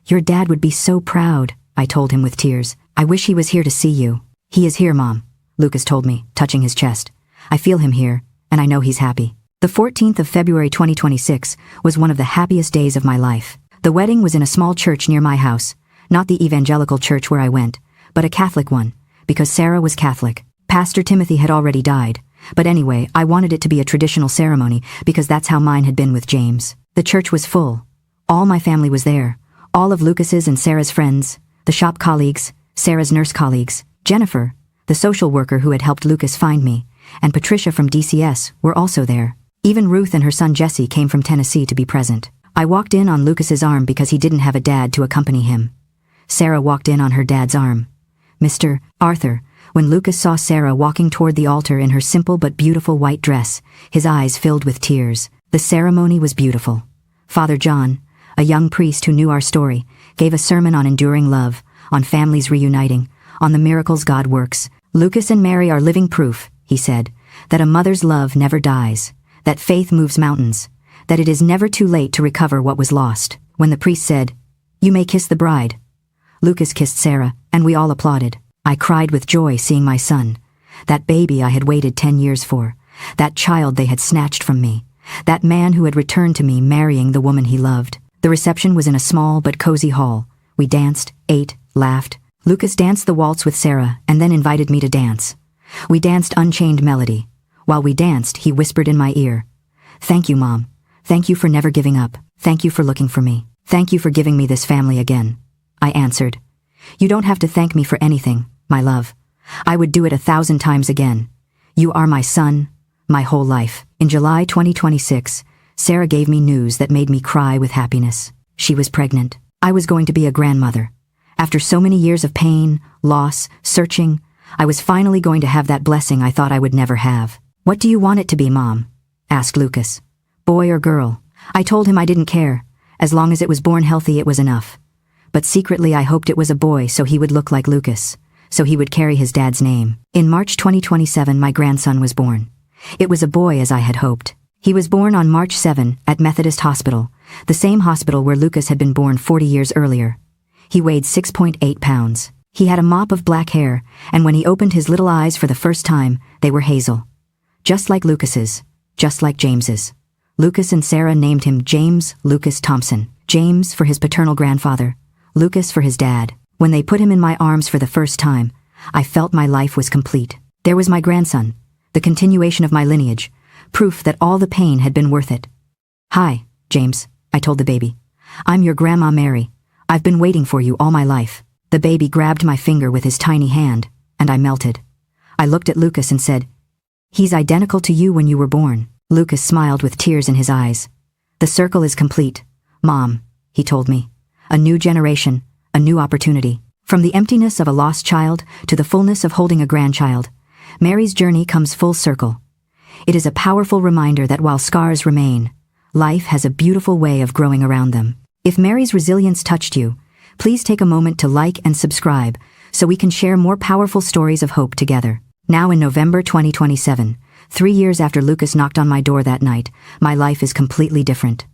Your dad would be so proud, I told him with tears. I wish he was here to see you. He is here, Mom, Lucas told me, touching his chest. I feel him here, and I know he's happy. The 14th of February 2026 was one of the happiest days of my life. The wedding was in a small church near my house, not the evangelical church where I went, but a Catholic one, because Sarah was Catholic. Pastor Timothy had already died, but anyway, I wanted it to be a traditional ceremony because that's how mine had been with James. The church was full. All my family was there, all of Lucas's and Sarah's friends, the shop colleagues, Sarah's nurse colleagues, Jennifer, the social worker who had helped Lucas find me, and Patricia from DCS were also there. Even Ruth and her son Jesse came from Tennessee to be present. I walked in on Lucas's arm because he didn't have a dad to accompany him. Sarah walked in on her dad's arm. Mr. Arthur, when Lucas saw Sarah walking toward the altar in her simple but beautiful white dress, his eyes filled with tears. The ceremony was beautiful. Father John, a young priest who knew our story, gave a sermon on enduring love, on families reuniting, on the miracles God works. Lucas and Mary are living proof, he said, that a mother's love never dies, that faith moves mountains, that it is never too late to recover what was lost. When the priest said, "You may kiss the bride," Lucas kissed Sarah, and we all applauded. I cried with joy seeing my son, that baby I had waited 10 years for, that child they had snatched from me, that man who had returned to me marrying the woman he loved. The reception was in a small but cozy hall. We danced, ate, laughed. Lucas danced the waltz with Sarah and then invited me to dance. We danced Unchained Melody. While we danced, he whispered in my ear, "Thank you, Mom. Thank you for never giving up. Thank you for looking for me. Thank you for giving me this family again." I answered, "You don't have to thank me for anything, my love. I would do it 1,000 times again. You are my son, my whole life." In July 2026, Sarah gave me news that made me cry with happiness. She was pregnant. I was going to be a grandmother. After so many years of pain, loss, searching, I was finally going to have that blessing I thought I would never have. "What do you want it to be, Mom?" asked Lucas. "Boy or girl?" I told him I didn't care. As long as it was born healthy, it was enough. But secretly I hoped it was a boy so he would look like Lucas, so he would carry his dad's name. In March 2027, my grandson was born. It was a boy as I had hoped. He was born on March 7 at Methodist Hospital, the same hospital where Lucas had been born 40 years earlier. He weighed 6.8 pounds. He had a mop of black hair, and when he opened his little eyes for the first time, they were hazel. Just like Lucas's, just like James's. Lucas and Sarah named him James Lucas Thompson. James for his paternal grandfather, Lucas for his dad. When they put him in my arms for the first time, I felt my life was complete. There was my grandson, the continuation of my lineage, proof that all the pain had been worth it. "Hi, James," I told the baby. "I'm your Grandma Mary. I've been waiting for you all my life." The baby grabbed my finger with his tiny hand, and I melted. I looked at Lucas and said, "He's identical to you when you were born." Lucas smiled with tears in his eyes. "The circle is complete, Mom," he told me. "A new generation, a new opportunity. From the emptiness of a lost child to the fullness of holding a grandchild, Mary's journey comes full circle. It is a powerful reminder that while scars remain, life has a beautiful way of growing around them." If Mary's resilience touched you, please take a moment to like and subscribe so we can share more powerful stories of hope together. Now in November 2027, 3 years after Lucas knocked on my door that night, my life is completely different.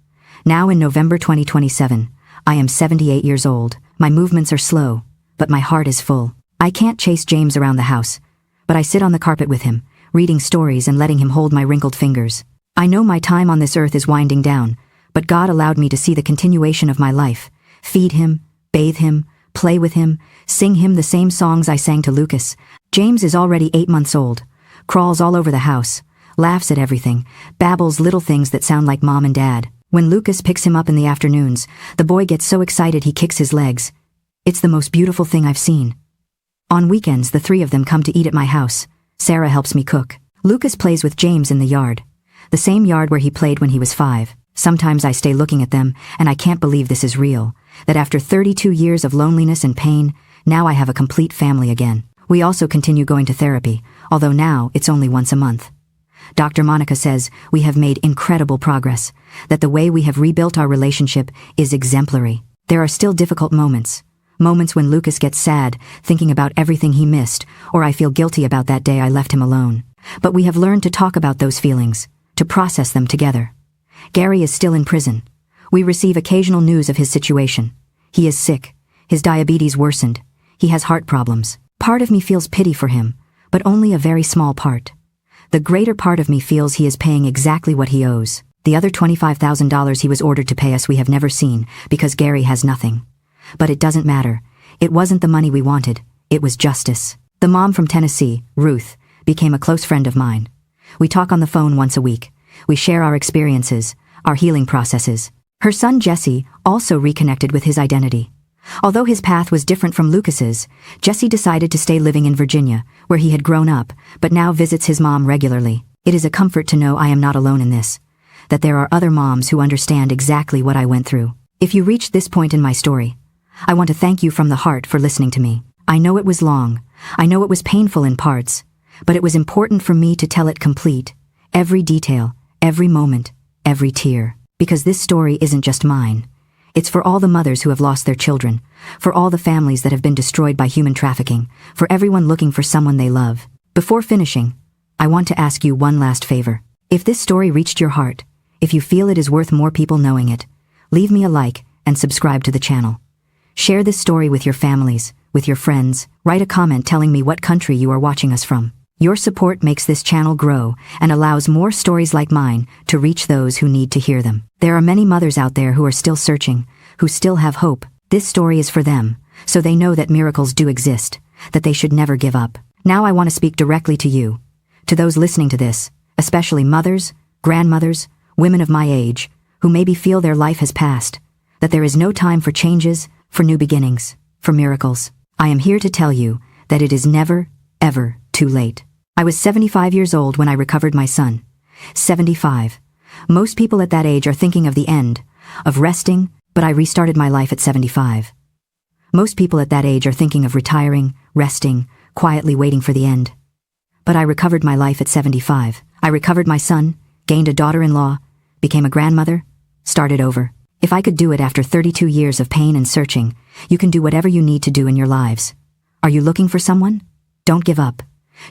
Now in November 2027, I am 78 years old. My movements are slow, but my heart is full. I can't chase James around the house, but I sit on the carpet with him, reading stories and letting him hold my wrinkled fingers. I know my time on this earth is winding down, but God allowed me to see the continuation of my life, feed him, bathe him, play with him, sing him the same songs I sang to Lucas. James is already 8 months old, crawls all over the house, laughs at everything, babbles little things that sound like Mom and Dad. When Lucas picks him up in the afternoons, the boy gets so excited he kicks his legs. It's the most beautiful thing I've seen. On weekends, the 3 of them come to eat at my house. Sarah helps me cook. Lucas plays with James in the yard, the same yard where he played when he was 5. Sometimes I stay looking at them, and I can't believe this is real, that after 32 years of loneliness and pain, now I have a complete family again. We also continue going to therapy, although now it's only once a month. Dr. Monica says we have made incredible progress, that the way we have rebuilt our relationship is exemplary. There are still difficult moments when Lucas gets sad, thinking about everything he missed, or I feel guilty about that day I left him alone. But we have learned to talk about those feelings, to process them together. Gary is still in prison. We receive occasional news of his situation. He is sick. His diabetes worsened. He has heart problems. Part of me feels pity for him, but only a very small part. The greater part of me feels he is paying exactly what he owes. The other $25,000 he was ordered to pay us we have never seen, because Gary has nothing. But it doesn't matter. It wasn't the money we wanted. It was justice. The mom from Tennessee, Ruth, became a close friend of mine. We talk on the phone once a week. We share our experiences, our healing processes. Her son Jesse also reconnected with his identity. Although his path was different from Lucas's, Jesse decided to stay living in Virginia, where he had grown up, but now visits his mom regularly. It is a comfort to know I am not alone in this, that there are other moms who understand exactly what I went through. If you reached this point in my story, I want to thank you from the heart for listening to me. I know it was long. I know it was painful in parts, but it was important for me to tell it complete, every detail, every moment, every tear, because this story isn't just mine. It's for all the mothers who have lost their children, for all the families that have been destroyed by human trafficking, for everyone looking for someone they love. Before finishing, I want to ask you one last favor. If this story reached your heart, if you feel it is worth more people knowing it, leave me a like and subscribe to the channel. Share this story with your families, with your friends. Write a comment telling me what country you are watching us from. Your support makes this channel grow and allows more stories like mine to reach those who need to hear them. There are many mothers out there who are still searching, who still have hope. This story is for them, so they know that miracles do exist, that they should never give up. Now I want to speak directly to you, to those listening to this, especially mothers, grandmothers, women of my age, who maybe feel their life has passed, that there is no time for changes, for new beginnings, for miracles. I am here to tell you that it is never, ever too late. I was 75 years old when I recovered my son. 75. Most people at that age are thinking of the end, of resting, but I restarted my life at 75. Most people at that age are thinking of retiring, resting, quietly waiting for the end. But I recovered my life at 75. I recovered my son, gained a daughter-in-law, became a grandmother, started over. If I could do it after 32 years of pain and searching, you can do whatever you need to do in your lives. Are you looking for someone? Don't give up.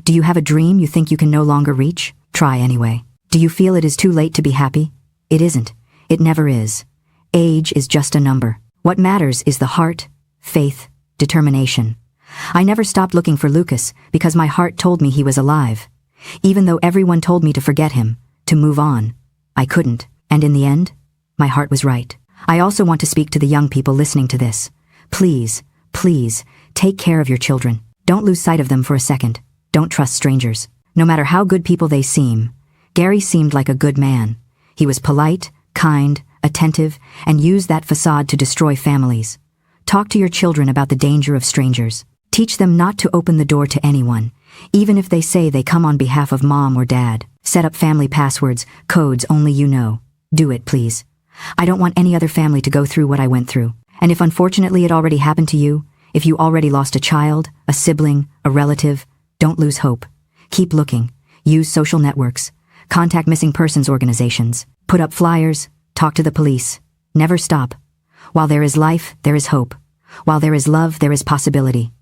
Do you have a dream you think you can no longer reach? Try anyway. Do you feel it is too late to be happy? It isn't. It never is. Age is just a number. What matters is the heart, faith, determination. I never stopped looking for Lucas because my heart told me he was alive. Even though everyone told me to forget him, to move on, I couldn't. And in the end, my heart was right. I also want to speak to the young people listening to this. Please, please, take care of your children. Don't lose sight of them for a second. Don't trust strangers. No matter how good people they seem, Gary seemed like a good man. He was polite, kind, attentive, and used that facade to destroy families. Talk to your children about the danger of strangers. Teach them not to open the door to anyone, even if they say they come on behalf of mom or dad. Set up family passwords, codes only you know. Do it, please. I don't want any other family to go through what I went through. And if unfortunately it already happened to you, if you already lost a child, a sibling, a relative, don't lose hope. Keep looking. Use social networks. Contact missing persons organizations. Put up flyers. Talk to the police. Never stop. While there is life, there is hope. While there is love, there is possibility.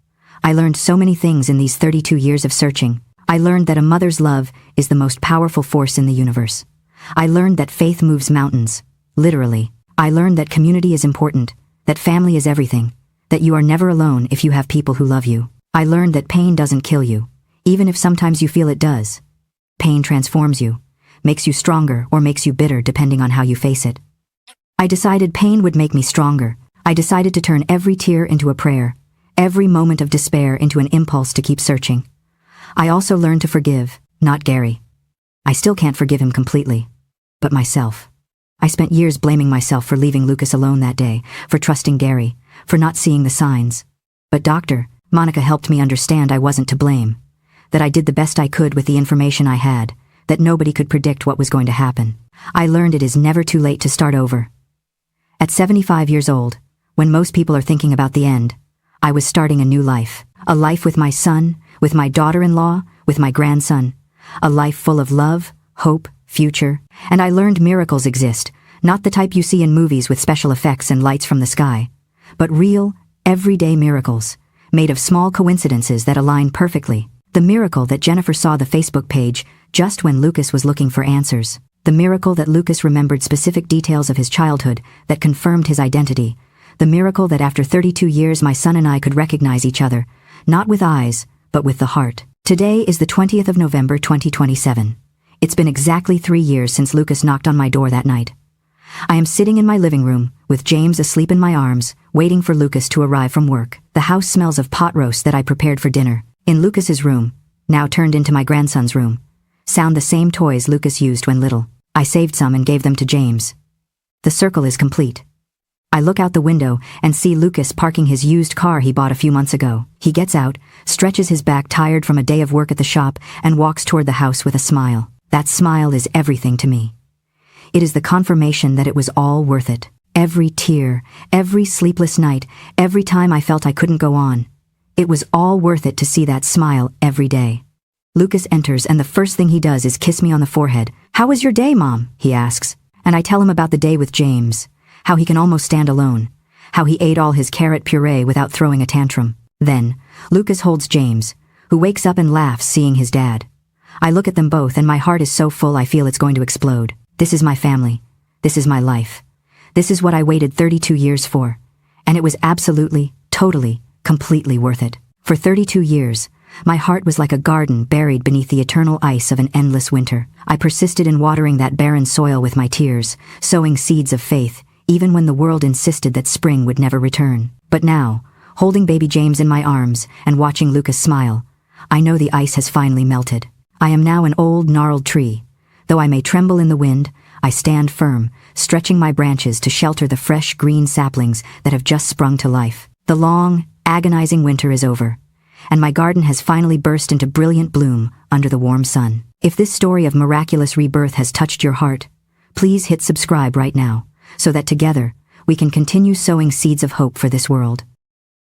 I learned so many things in these 32 years of searching. I learned that a mother's love is the most powerful force in the universe. I learned that faith moves mountains. Literally. I learned that community is important, that family is everything, that you are never alone if you have people who love you. I learned that pain doesn't kill you, even if sometimes you feel it does. Pain transforms you, makes you stronger or makes you bitter depending on how you face it. I decided pain would make me stronger. I decided to turn every tear into a prayer, every moment of despair into an impulse to keep searching. I also learned to forgive, not Gary. I still can't forgive him completely, but myself. I spent years blaming myself for leaving Lucas alone that day, for trusting Gary, for not seeing the signs. But Monica helped me understand I wasn't to blame, that I did the best I could with the information I had, that nobody could predict what was going to happen. I learned it is never too late to start over. At 75 years old, when most people are thinking about the end, I was starting a new life. A life with my son, with my daughter-in-law, with my grandson. A life full of love, hope, future. And I learned miracles exist, not the type you see in movies with special effects and lights from the sky, but real, everyday miracles, made of small coincidences that align perfectly. The miracle that Jennifer saw the Facebook page just when Lucas was looking for answers. The miracle that Lucas remembered specific details of his childhood that confirmed his identity. The miracle that after 32 years my son and I could recognize each other, not with eyes, but with the heart. Today is the 20th of November 2027. It's been exactly 3 years since Lucas knocked on my door that night. I am sitting in my living room, with James asleep in my arms, waiting for Lucas to arrive from work. The house smells of pot roast that I prepared for dinner. In Lucas's room, now turned into my grandson's room, sound the same toys Lucas used when little. I saved some and gave them to James. The circle is complete. I look out the window and see Lucas parking his used car he bought a few months ago. He gets out, stretches his back tired from a day of work at the shop, and walks toward the house with a smile. That smile is everything to me. It is the confirmation that it was all worth it. Every tear, every sleepless night, every time I felt I couldn't go on. It was all worth it to see that smile every day. Lucas enters and the first thing he does is kiss me on the forehead. "How was your day, Mom?" he asks. And I tell him about the day with James, how he can almost stand alone, how he ate all his carrot puree without throwing a tantrum. Then, Lucas holds James, who wakes up and laughs seeing his dad. I look at them both and my heart is so full I feel it's going to explode. This is my family. This is my life. This is what I waited 32 years for. And it was absolutely, totally, completely worth it. For 32 years, my heart was like a garden buried beneath the eternal ice of an endless winter. I persisted in watering that barren soil with my tears, sowing seeds of faith, even when the world insisted that spring would never return. But now, holding baby James in my arms and watching Lucas smile, I know the ice has finally melted. I am now an old, gnarled tree. Though I may tremble in the wind, I stand firm, stretching my branches to shelter the fresh green saplings that have just sprung to life. The long, agonizing winter is over, and my garden has finally burst into brilliant bloom under the warm sun. If this story of miraculous rebirth has touched your heart, please hit subscribe right now, so that together we can continue sowing seeds of hope for this world.